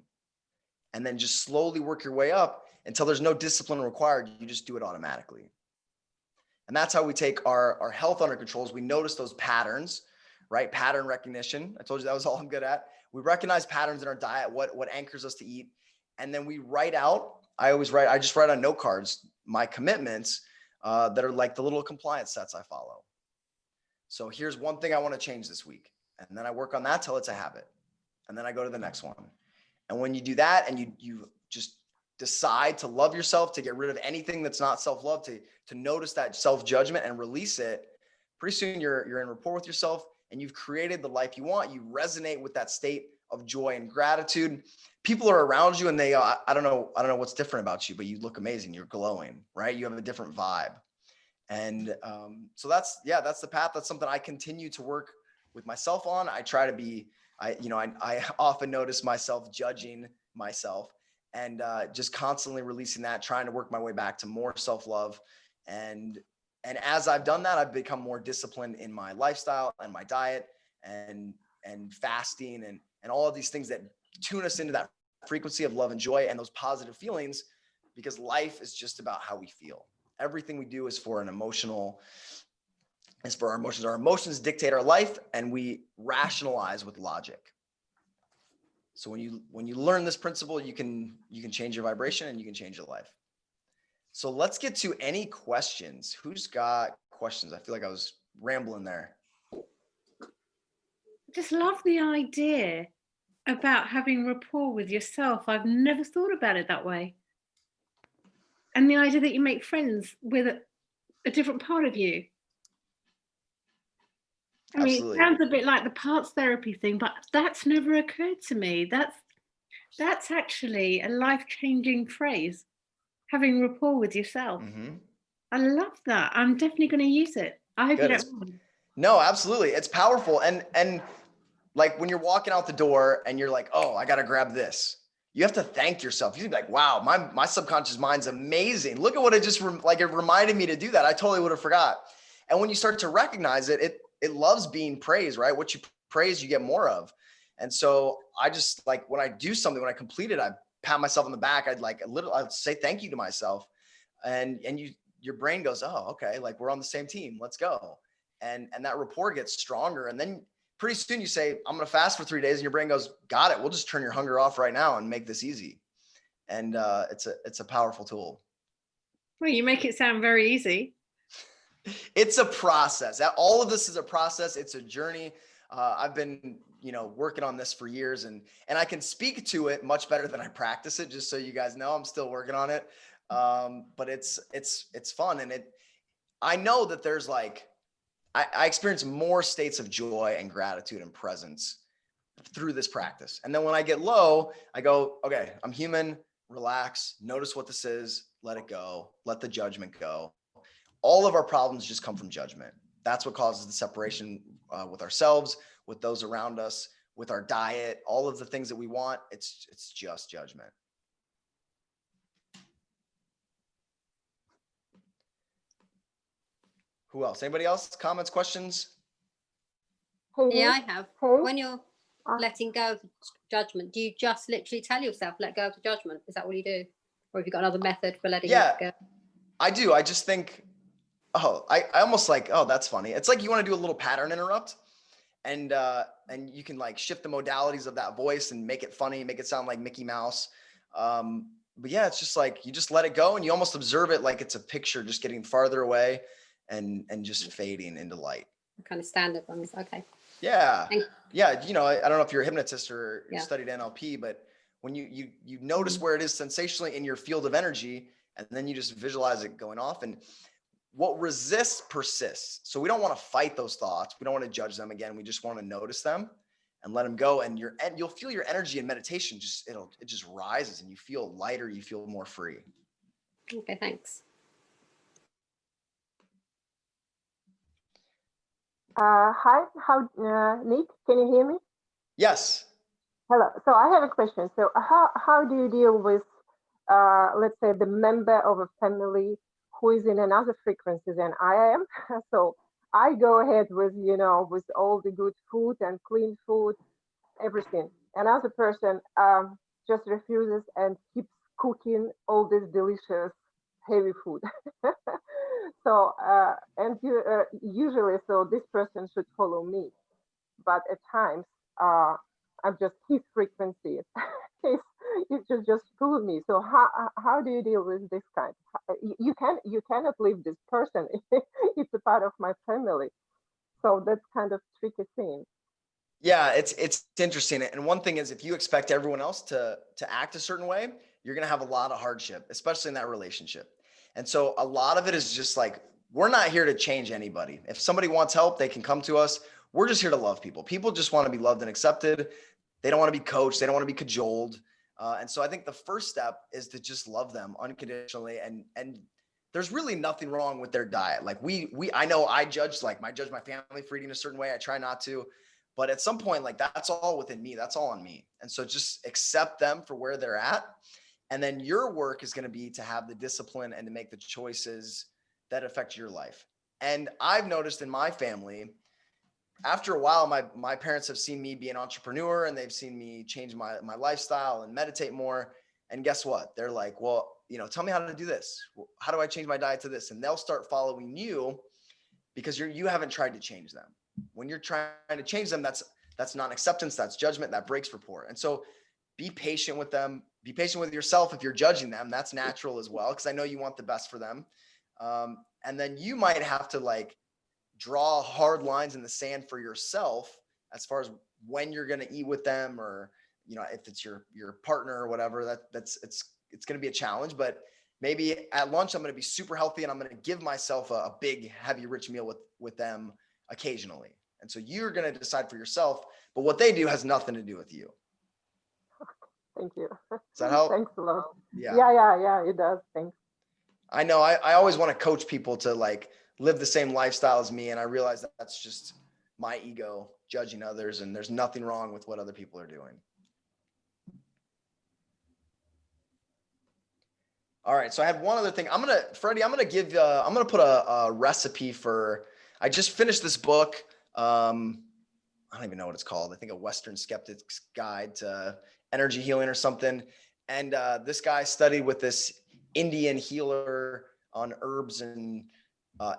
And then just slowly work your way up until there's no discipline required. You just do it automatically. And that's how we take our health under control. Is we notice those patterns, right? Pattern recognition. I told you that was all I'm good at. We recognize patterns in our diet, what anchors us to eat. And then we write out, I just write on note cards, my commitments that are like the little compliance sets I follow. So here's one thing I want to change this week. And then I work on that till it's a habit. And then I go to the next one. And when you do that and you just decide to love yourself, to get rid of anything that's not self-love, to notice that self-judgment and release it, pretty soon you're in rapport with yourself and you've created the life you want. You resonate with that state of joy and gratitude. People are around you and they, I don't know what's different about you, but you look amazing. You're glowing, right? You have a different vibe. And so that's the path. That's something I continue to work with myself on. I try to be, I often notice myself judging myself, and just constantly releasing that, trying to work my way back to more self-love. And as I've done that, I've become more disciplined in my lifestyle and my diet and fasting and all of these things that tune us into that frequency of love and joy and those positive feelings, because life is just about how we feel. Everything we do is for our emotions. Our emotions dictate our life, and we rationalize with logic. So when you learn this principle, you can change your vibration and you can change your life. So let's get to any questions. Who's got questions? I feel like I was rambling there. Just love the idea about having rapport with yourself. I've never thought about it that way. And the idea that you make friends with a different part of you. I mean, Absolutely. it sounds a bit like the parts therapy thing, but that's never occurred to me. That's actually a life-changing phrase, having rapport with yourself. Mm-hmm. I love that. I'm definitely going to use it. I hope you don't mind. No, absolutely. It's powerful. And like when you're walking out the door and you're like, oh, I got to grab this. You have to thank yourself. You'd be like, wow, my subconscious mind's amazing. Look at what it just it reminded me to do that. I totally would have forgot. And when you start to recognize it, it loves being praised, right? What you praise, you get more of. And so I just like, when I do something, when I complete it, I pat myself on the back. I'd say thank you to myself. And your brain goes, oh, okay. Like we're on the same team. Let's go. And that rapport gets stronger. And then pretty soon you say, I'm going to fast for 3 days. And your brain goes, got it. We'll just turn your hunger off right now and make this easy. And it's a powerful tool. Well, you make it sound very easy. It's a process. All of this is a process. It's a journey. I've been, working on this for years, and I can speak to it much better than I practice it. Just so you guys know, I'm still working on it. But it's fun, and I know that there's I experience more states of joy and gratitude and presence through this practice. And then when I get low, I go, okay, I'm human. Relax. Notice what this is. Let it go. Let the judgment go. All of our problems just come from judgment. That's what causes the separation with ourselves, with those around us, with our diet, all of the things that we want. It's just judgment. Who else? Anybody else? Comments, questions? Yeah, I have. When you're letting go of judgment, do you just literally tell yourself, let go of the judgment? Is that what you do? Or have you got another method for letting it go? I do. I just think, I almost like, oh, that's funny. It's like you want to do a little pattern interrupt, and you can shift the modalities of that voice and make it funny, make it sound like Mickey Mouse. But yeah, it's just like, you just let it go and you almost observe it like it's a picture just getting farther away and just fading into light. Kind of standard ones. Okay. Yeah. Yeah. I don't know if you're a hypnotist or you studied NLP, but when you notice where it is sensationally in your field of energy, and then you just visualize it going off, and what resists persists. So we don't want to fight those thoughts. We don't want to judge them again. We just want to notice them and let them go. And you'll feel your energy in meditation. It just rises and you feel lighter. You feel more free. Okay. Thanks. Hi, Nick, can you hear me? Yes. Hello. So I have a question. So how do you deal with, let's say, the member of a family who is in another frequency than I am? So I go ahead with, with all the good food and clean food, everything. Another person just refuses and keeps cooking all this delicious, heavy food. So, usually, so this person should follow me, but at times, I'm just his frequency. It's just fool me. So how do you deal with this kind? You cannot leave this person. It's a part of my family. So that's kind of tricky thing. Yeah, it's interesting. And one thing is, if you expect everyone else to act a certain way, you're going to have a lot of hardship, especially in that relationship. And so a lot of it is just like, we're not here to change anybody. If somebody wants help, they can come to us. We're just here to love people. People just want to be loved and accepted. They don't want to be coached. They don't want to be cajoled. And so I think the first step is to just love them unconditionally. And there's really nothing wrong with their diet. Like I know I judge my family for eating a certain way. I try not to, but at some point, like that's all within me. That's all on me. And so just accept them for where they're at. And then your work is going to be to have the discipline and to make the choices that affect your life. And I've noticed in my family, after a while, my parents have seen me be an entrepreneur and they've seen me change my lifestyle and meditate more. And guess what? They're like, well, tell me how to do this. How do I change my diet to this? And they'll start following you because you haven't tried to change them. When you're trying to change them, that's non-acceptance, that's judgment, that breaks rapport. And so be patient with them. Be patient with yourself. If you're judging them, that's natural as well, because I know you want the best for them. And then you might have to like draw hard lines in the sand for yourself as far as when you're going to eat with them, or if it's your partner or whatever. It's going to be a challenge. But maybe at lunch I'm going to be super healthy and I'm going to give myself a big heavy rich meal with them occasionally. And so you're going to decide for yourself, but what they do has nothing to do with you. Thank you. Does that help? Thanks a lot. Yeah, it does. Thanks. I know I always want to coach people to like live the same lifestyle as me. And I realize that that's just my ego judging others, and there's nothing wrong with what other people are doing. All right. So I had one other thing. Freddie, I'm going to put a recipe for, I just finished this book. I don't even know what it's called. I think A Western Skeptic's Guide to Energy Healing or something. And this guy studied with this Indian healer on herbs and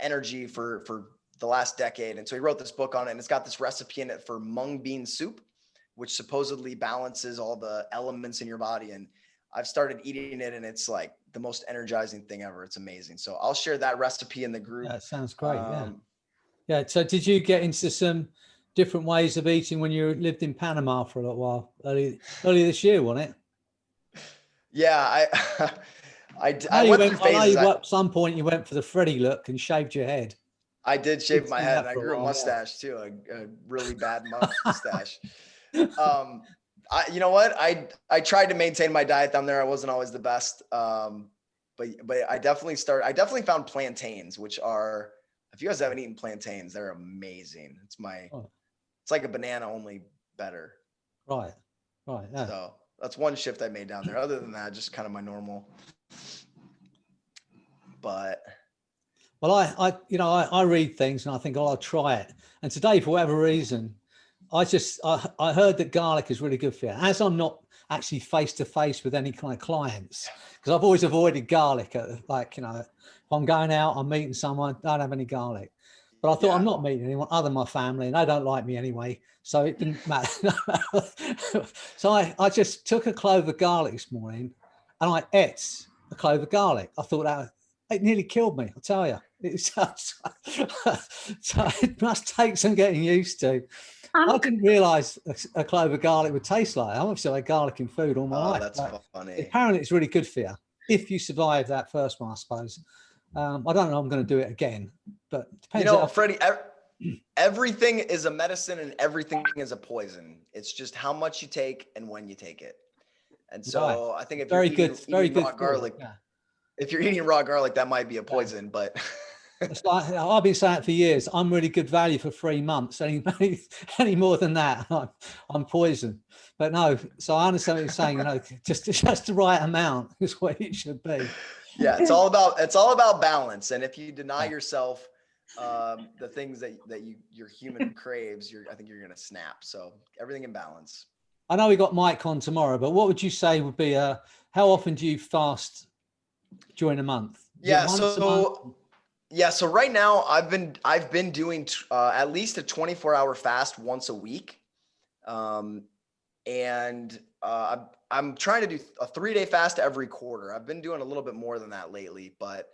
energy for the last decade. And so he wrote this book on it, and it's got this recipe in it for mung bean soup, which supposedly balances all the elements in your body. And I've started eating it, and it's like the most energizing thing ever. It's amazing. So I'll share that recipe in the group. That sounds great. Yeah. So did you get into some different ways of eating when you lived in Panama for a little while earlier this year, wasn't it? Yeah, I went through phases. At some point you went for the Freddy look and shaved your head. I did shave my head. I grew a mustache too, a really bad mustache. You know what? I tried to maintain my diet down there. I wasn't always the best. But I definitely found plantains, which are, if you guys haven't eaten plantains, they're amazing. It's like a banana, only better. Right. Yeah. So that's one shift I made down there. Other than that, just kind of my normal. But well, I read things and I think, I'll try it. And today, for whatever reason, I heard that garlic is really good for you. As I'm not actually face to face with any kind of clients, because I've always avoided garlic. If I'm going out, I'm meeting someone, don't have any garlic. But I thought, I'm not meeting anyone other than my family, and they don't like me anyway, so it didn't matter. So I just took a clove of garlic this morning, and I ate a clove of garlic. I thought it nearly killed me, I'll tell you. So it must take some getting used to. I didn't realise a clove of garlic would taste like that. I've obviously had garlic in food all my life. That's funny. Apparently, it's really good for you if you survive that first one, I suppose. I don't know. I'm going to do it again, but it depends. Freddie, everything is a medicine and everything is a poison. It's just how much you take and when you take it. And so I think if you're eating raw garlic, if you're eating raw garlic, that might be a poison, but. It's like, I've been saying it for years. I'm really good value for 3 months. Any more than that, I'm poison. But no, so I understand what you're saying. Just the right amount is what it should be. Yeah, it's all about balance. And if you deny yourself the things that your human craves, I think you're gonna snap. So everything in balance. I know we got Mike on tomorrow, but what would you say would be how often do you fast during a month? So right now I've been doing at least a 24-hour fast once a week. And I'm trying to do a 3-day fast every quarter. I've been doing a little bit more than that lately, but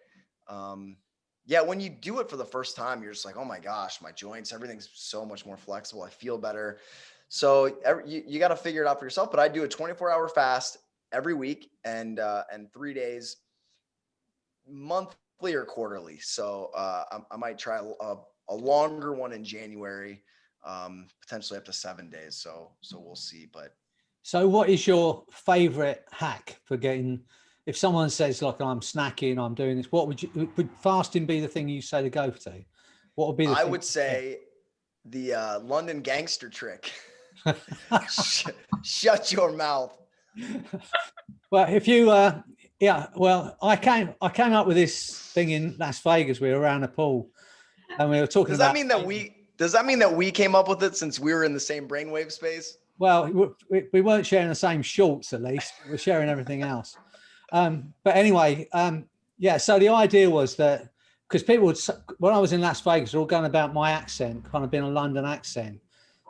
when you do it for the first time, you're just like, oh my gosh, my joints, everything's so much more flexible. I feel better. So you got to figure it out for yourself, but I do a 24-hour fast every week and 3 days monthly or quarterly. So I might try a longer one in January, potentially up to 7 days. So we'll see. But so what is your favorite hack for getting, if someone says like, I'm snacking, I'm doing this, would fasting be the thing you say to go to? What would be the I thing would say the London gangster trick. Shut your mouth. Well, if you, yeah, well, I came up with this thing in Las Vegas. We were around a pool and we were talking Does about. Does that mean that we came up with it since we were in the same brainwave space? Well, we weren't sharing the same shorts, at least. We're sharing everything else. But anyway, yeah, so the idea was that, because people would, when I was in Las Vegas, they're all going about my accent, kind of being a London accent.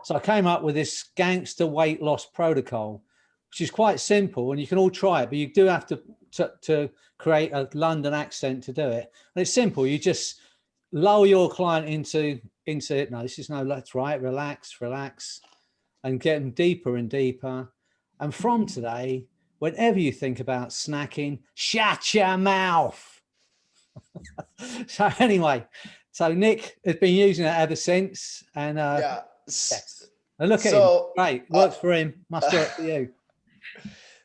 So I came up with this gangster weight loss protocol, which is quite simple, and you can all try it, but you do have to create a London accent to do it. And it's simple. You just lull your client into it. No, this is no, that's right. Relax, and get them deeper and deeper. And from today, whenever you think about snacking, shut your mouth. So anyway, so Nick has been using it ever since. And yes. And look at him. Great. Works for him. Must work for you.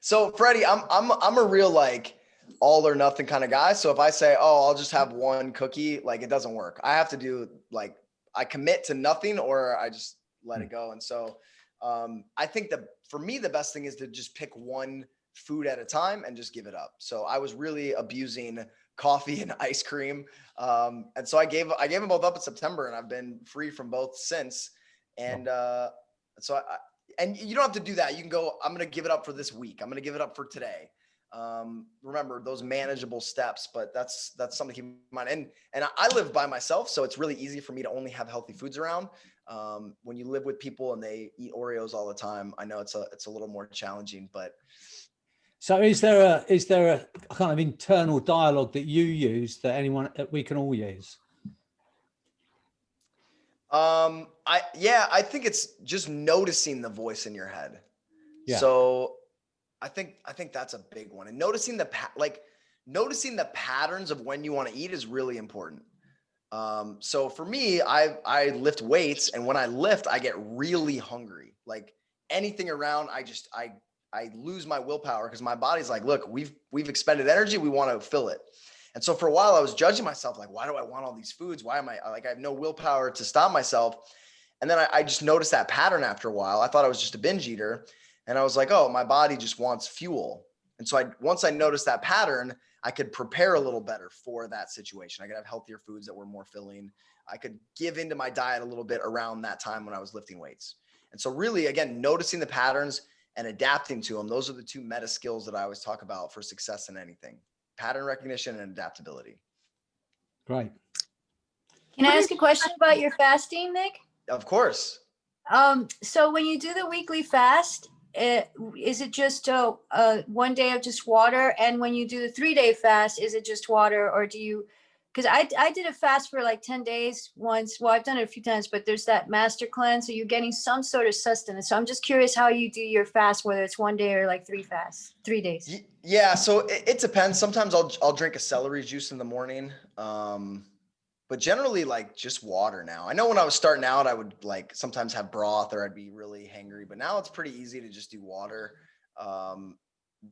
So Freddie, I'm a real like all or nothing kind of guy. So if I say, oh, I'll just have one cookie, like it doesn't work. I have to do like, I commit to nothing or I just let it go. And so I think that for me, the best thing is to just pick one food at a time and just give it up. So I was really abusing coffee and ice cream. And so I gave them both up in September and I've been free from both since. And and you don't have to do that. You can go, I'm going to give it up for this week. I'm going to give it up for today. Remember those manageable steps, but that's something to keep in mind. And I live by myself, so it's really easy for me to only have healthy foods around. When you live with people and they eat Oreos all the time, I know it's a little more challenging, but. So is there a kind of internal dialogue that you use that we can all use? I think it's just noticing the voice in your head. Yeah. So I think that's a big one. And noticing the patterns of when you want to eat is really important. So for me, I lift weights, and when I lift, I get really hungry. Like anything around, I lose my willpower because my body's like, look, we've expended energy. We want to fill it. And so for a while I was judging myself, like, why do I want all these foods? Why am I like, I have no willpower to stop myself. And then I just noticed that pattern after a while. I thought I was just a binge eater. And I was like, oh, my body just wants fuel. And so once I noticed that pattern, I could prepare a little better for that situation. I could have healthier foods that were more filling. I could give into my diet a little bit around that time when I was lifting weights. And so really, again, noticing the patterns and adapting to them. Those are the two meta skills that I always talk about for success in anything: pattern recognition and adaptability. Great. Can I ask a question about your fasting, Nick? Of course. So when you do the weekly fast, is it just 1 day of just water? And when you do the 3-day fast, is it just water, or do you? Because I did a fast for like 10 days once. Well, I've done it a few times, but there's that master cleanse. So you're getting some sort of sustenance. So I'm just curious how you do your fast, whether it's 1 day or like 3 days. Yeah. So it depends. Sometimes I'll drink a celery juice in the morning. But generally like just water now. I know when I was starting out, I would like sometimes have broth or I'd be really hangry, but now it's pretty easy to just do water.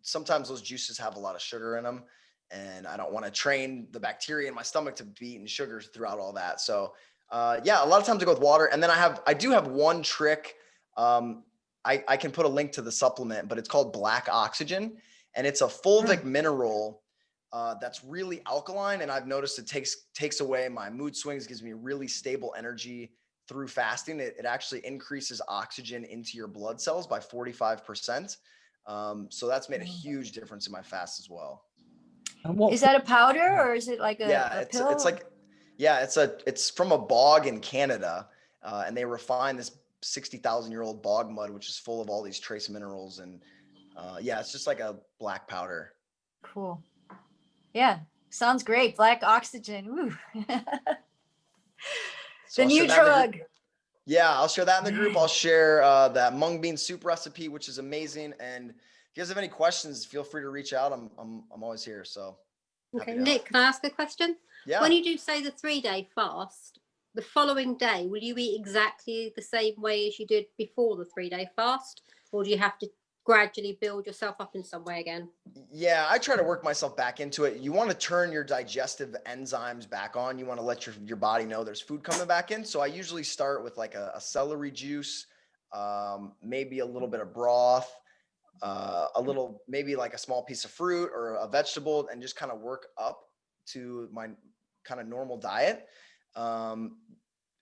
Sometimes those juices have a lot of sugar in them, and I don't want to train the bacteria in my stomach to be eating sugar throughout all that. So yeah, a lot of times I go with water. And then I do have one trick. I can put a link to the supplement, but it's called Black Oxygen, and it's a fulvic mineral that's really alkaline. And I've noticed it takes away my mood swings, gives me really stable energy through fasting. It actually increases oxygen into your blood cells by 45%. So that's made a huge difference in my fast as well. Is that a powder or is it like a pill? It's from a bog in Canada, and they refine this 60,000-year-old bog mud, which is full of all these trace minerals. And it's just like a black powder. Cool. Yeah, sounds great. Black Oxygen. Woo. So the new drug. Yeah, I'll share that in the group. I'll share that mung bean soup recipe, which is amazing. And you guys have any questions, feel free to reach out. I'm always here. So. Okay, Nick, can I ask a question? Yeah. When you do say the 3-day fast, the following day, will you eat exactly the same way as you did before the 3-day fast? Or do you have to gradually build yourself up in some way again? Yeah, I try to work myself back into it. You want to turn your digestive enzymes back on. You want to let your body know there's food coming back in. So I usually start with like a celery juice, maybe a little bit of broth, a little, maybe like a small piece of fruit or a vegetable, and just kind of work up to my kind of normal diet.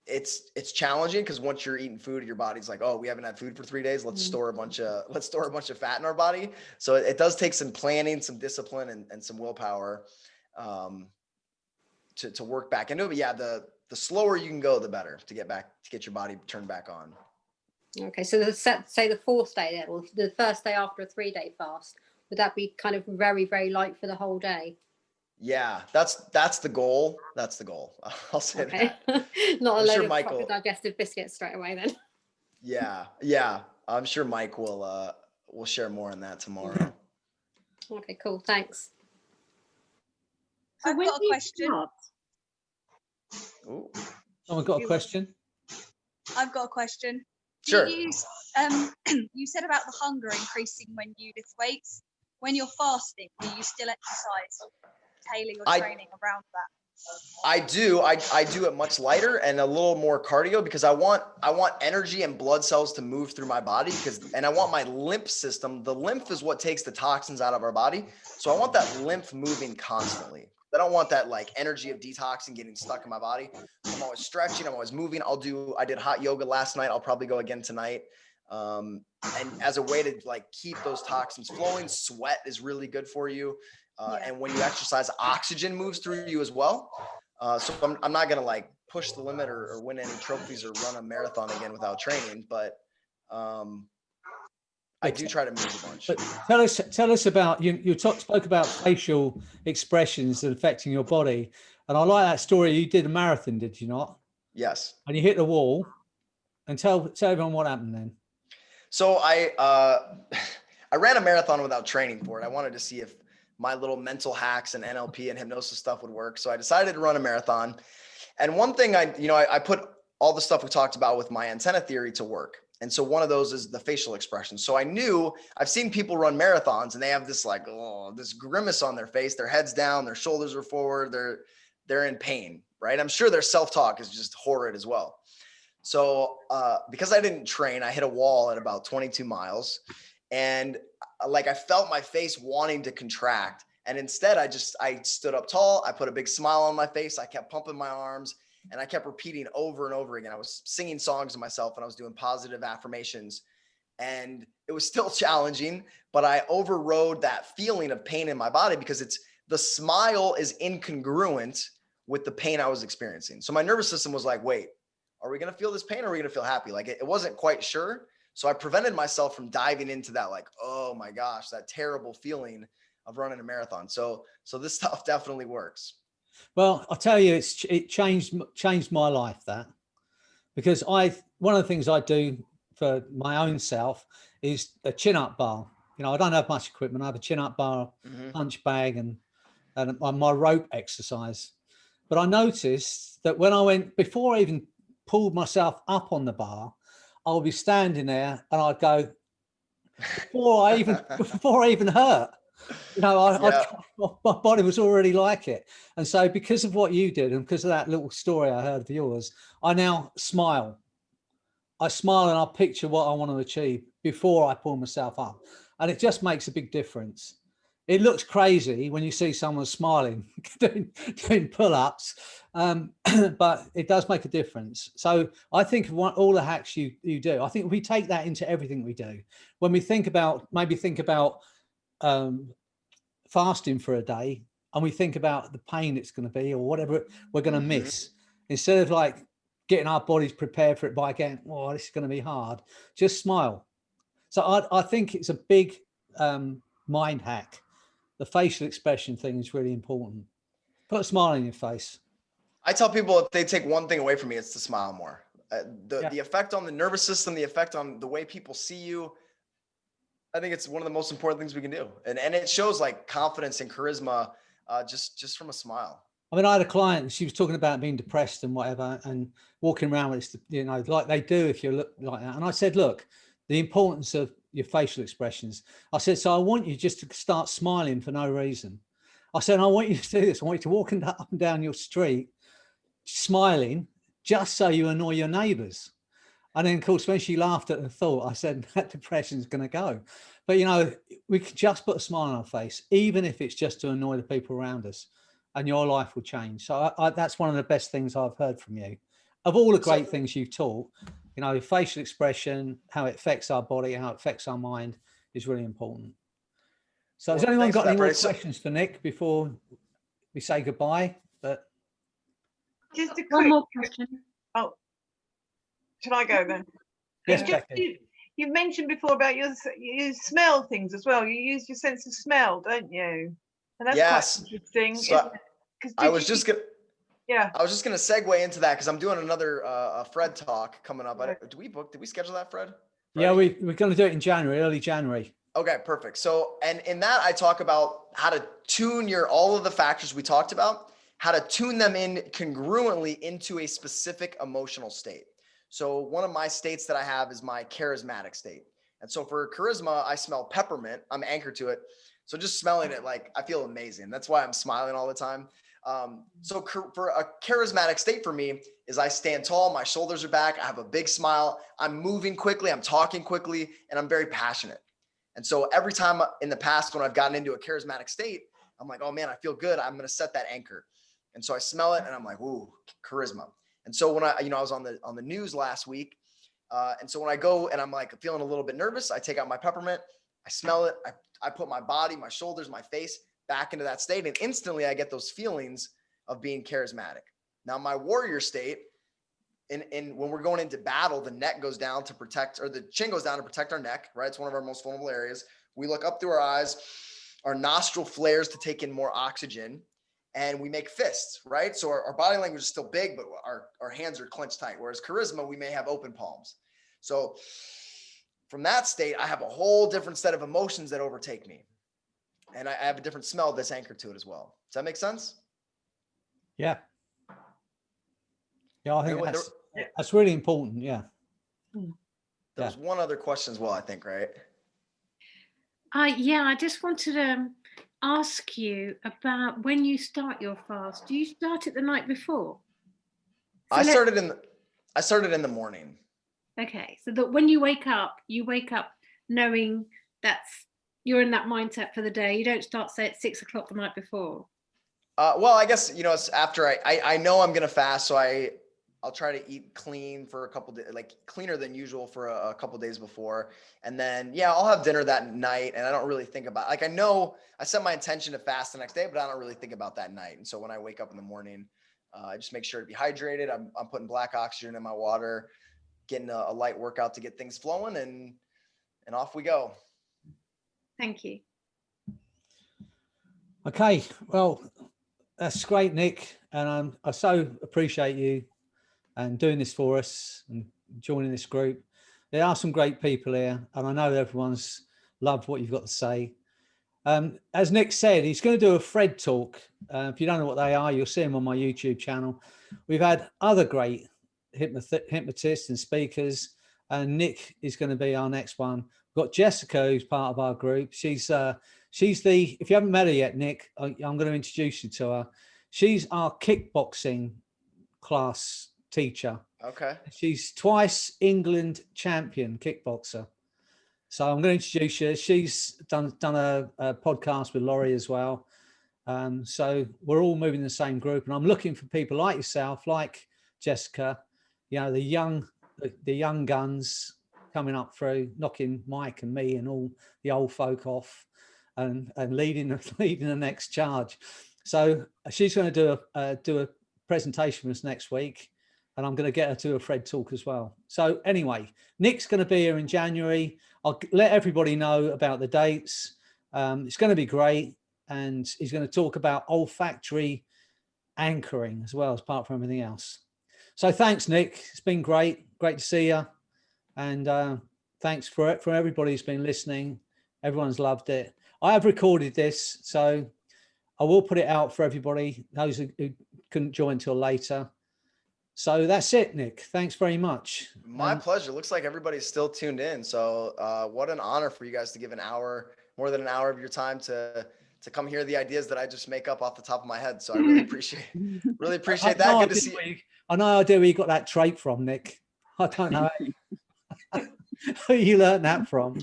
It's challenging because once you're eating food, your body's like, oh, we haven't had food for 3 days. Let's store a bunch of fat in our body. So it does take some planning, some discipline, and some willpower to work back into it. But yeah, the slower you can go, the better to get your body turned back on. Okay, so say the 4th day then, or the first day after a 3-day fast, would that be kind of very, very light for the whole day? Yeah, that's the goal. That's the goal. I'll say that. Not a load of digestive biscuits straight away then. Yeah. I'm sure Mike will share more on that tomorrow. Okay, cool. Thanks. I've got a question. Ooh. Someone got a question? I've got a question. Sure. You said about the hunger increasing when you lift weights. When you're fasting, do you still exercise, tailing your training around that? I do. I do it much lighter and a little more cardio because I want energy and blood cells to move through my body and I want my lymph system. The lymph is what takes the toxins out of our body. So I want that lymph moving constantly. I don't want that like energy of detoxing getting stuck in my body. I'm always stretching. I'm always moving. I did hot yoga last night. I'll probably go again tonight. And as a way to like keep those toxins flowing, sweat is really good for you. And when you exercise, oxygen moves through you as well. So I'm not going to like push the limit or win any trophies or run a marathon again without training, but I do try to move a bunch. But tell us about, you spoke about facial expressions that affecting your body. And I like that story. You did a marathon, did you not? Yes. And you hit the wall. And tell everyone what happened then. So I ran a marathon without training for it. I wanted to see if my little mental hacks and NLP and hypnosis stuff would work. So I decided to run a marathon. And one thing I put all the stuff we talked about with my antenna theory to work. And so one of those is the facial expression. So I've seen people run marathons and they have this like, this grimace on their face, their head's down, their shoulders are forward. They're in pain, right? I'm sure their self-talk is just horrid as well. So because I didn't train, I hit a wall at about 22 miles and like I felt my face wanting to contract. And instead I stood up tall. I put a big smile on my face. I kept pumping my arms and I kept repeating over and over again. I was singing songs to myself and I was doing positive affirmations and it was still challenging, but I overrode that feeling of pain in my body because the smile is incongruent with the pain I was experiencing. So my nervous system was like, wait, are we going to feel this pain or are we going to feel happy? Like it wasn't quite sure. So I prevented myself from diving into that, like, oh my gosh, that terrible feeling of running a marathon. So this stuff definitely works. Well, I'll tell you, it changed my life, that, because one of the things I do for my own self is a chin-up bar. I don't have much equipment. I have a chin-up bar, punch bag, and my rope exercise. But I noticed that when before I even pulled myself up on the bar, I'll be standing there and I'd go, before I even hurt. My body was already like it. And so because of what you did and because of that little story I heard of yours, I now smile. I smile and I picture what I want to achieve before I pull myself up. And it just makes a big difference. It looks crazy when you see someone smiling, doing pull-ups, but it does make a difference. So I think of all the hacks you do, I think we take that into everything we do. When we think about fasting for a day and we think about the pain it's going to be or whatever we're going to miss, instead of like getting our bodies prepared for it by going, oh, this is going to be hard, just smile. So I think it's a big mind hack. The facial expression thing is really important. Put a smile on your face. I tell people if they take one thing away from me, it's to smile more. The effect on the nervous system, the effect on the way people see you. I think it's one of the most important things we can do. And it shows like confidence and charisma just from a smile. I mean, I had a client, she was talking about being depressed and whatever, and walking around with, you know, like they do if you look like that. And I said, look, the importance of your facial expressions. I said, so I want you just to start smiling for no reason. I said, I want you to do this. I want you to walk up and down your street smiling just so you annoy your neighbours. And then, of course, when she laughed at the thought, I said, that depression's going to go. But, you know, we can just put a smile on our face, even if it's just to annoy the people around us, and your life will change. So that's one of the best things I've heard from you. Of all the great things you've taught, you know, facial expression, how it affects our body, how it affects our mind is really important. So has anyone got any more questions for Nick before we say goodbye? But just a quick one more question. Oh, should I go then? Yes, you mentioned before about you smell things as well. You use your sense of smell, don't you? And that's quite interesting. So I was just gonna segue into that because I'm doing another Fred talk coming up. Did we schedule that, Fred? Yeah, we're going to do it in January, early January. Okay, perfect. So, and in that I talk about how to tune all of the factors we talked about, how to tune them in congruently into a specific emotional state. So one of my states that I have is my charismatic state. And so for charisma, I smell peppermint. I'm anchored to it. So just smelling it, like I feel amazing. That's why I'm smiling all the time. So for a charismatic state for me is I stand tall, my shoulders are back, I have a big smile, I'm moving quickly, I'm talking quickly, and I'm very passionate. And so every time in the past when I've gotten into a charismatic state, I'm like, oh man, I feel good. I'm going to set that anchor. And so I smell it and I'm like, ooh, charisma. And so when I was on the news last week. And so when I go and I'm like feeling a little bit nervous, I take out my peppermint, I smell it. I put my body, my shoulders, my face back into that state. And instantly I get those feelings of being charismatic. Now my warrior state, when we're going into battle, the neck goes down to protect, or the chin goes down to protect our neck, right? It's one of our most vulnerable areas. We look up through our eyes, our nostril flares to take in more oxygen, and we make fists, right? So our body language is still big, but our hands are clenched tight. Whereas charisma, we may have open palms. So from that state, I have a whole different set of emotions that overtake me. And I have a different smell that's anchored to it as well. Does that make sense? Yeah. Yeah, I think that's really important. Yeah. There's one other question as well, I think, right? Yeah, I just wanted to ask you about when you start your fast. Do you start it the night before? So I started in the morning. Okay, so that when you wake up knowing you're in that mindset for the day. You don't start, say, at 6 o'clock the night before. Well, I guess, it's after I know I'm going to fast. So I'll try to eat clean for a couple days, like cleaner than usual for a couple days before. And then, I'll have dinner that night. And I don't really think about, like, I know I set my intention to fast the next day, but I don't really think about that night. And so when I wake up in the morning, I just make sure to be hydrated. I'm putting black oxygen in my water, getting a light workout to get things flowing, and off we go. Thank you. Okay, well, that's great, Nick. And I so appreciate you and doing this for us and joining this group. There are some great people here, and I know everyone's loved what you've got to say. As Nick said, he's going to do a Fred talk. If you don't know what they are, you'll see them on my YouTube channel. We've had other great hypnotists and speakers, and Nick is going to be our next one. We've got Jessica, who's part of our group. She's the, if you haven't met her yet, Nick, I'm going to introduce you to her. She's our kickboxing class teacher. Okay. She's twice England champion kickboxer. So I'm going to introduce you. She's done a podcast with Laurie as well. So we're all moving in the same group, and I'm looking for people like yourself, like Jessica, the young guns coming up through, knocking Mike and me and all the old folk off, and leading the next charge. So she's going to do a presentation with us next week, and I'm going to get her to a Fred talk as well. So anyway, Nick's going to be here in January. I'll let everybody know about the dates. It's going to be great, and he's going to talk about olfactory anchoring as well, as apart from everything else. So thanks, Nick. It's been great to see you, and thanks for everybody who's been listening Everyone's loved it. I have recorded this, so I will put it out for everybody, those who couldn't join till later. So that's it, Nick. Thanks very much. My pleasure. Looks like everybody's still tuned in. So what an honor for you guys to give an hour, more than an hour of your time to come hear the ideas that I just make up off the top of my head. So I really appreciate that. Good to see you. I know idea where you got that trait from, Nick. I don't know who you learned that from.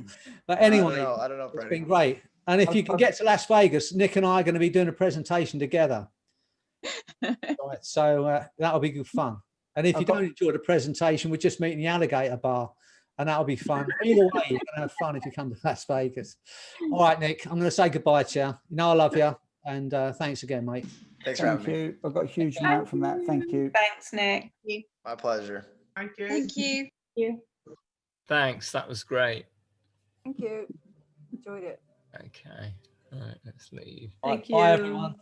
But anyway, I don't know, it's been great. And if you can get to Las Vegas, Nick and I are going to be doing a presentation together. Right, so that'll be good fun. And if you don't enjoy the presentation, we're just meeting the alligator bar, and that'll be fun. Either way, you're going to have fun if you come to Las Vegas. All right, Nick, I'm going to say goodbye to you. You know I love you, and thanks again, mate. Thanks for having me. I got a huge amount from that. Thank you. Thanks, Nick. My pleasure. Thank you. Thank you. Thanks. That was great. Thank you. Enjoyed it. Okay. All right. Let's leave. Thank you. Bye, everyone.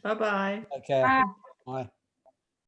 Bye-bye. Okay. Bye.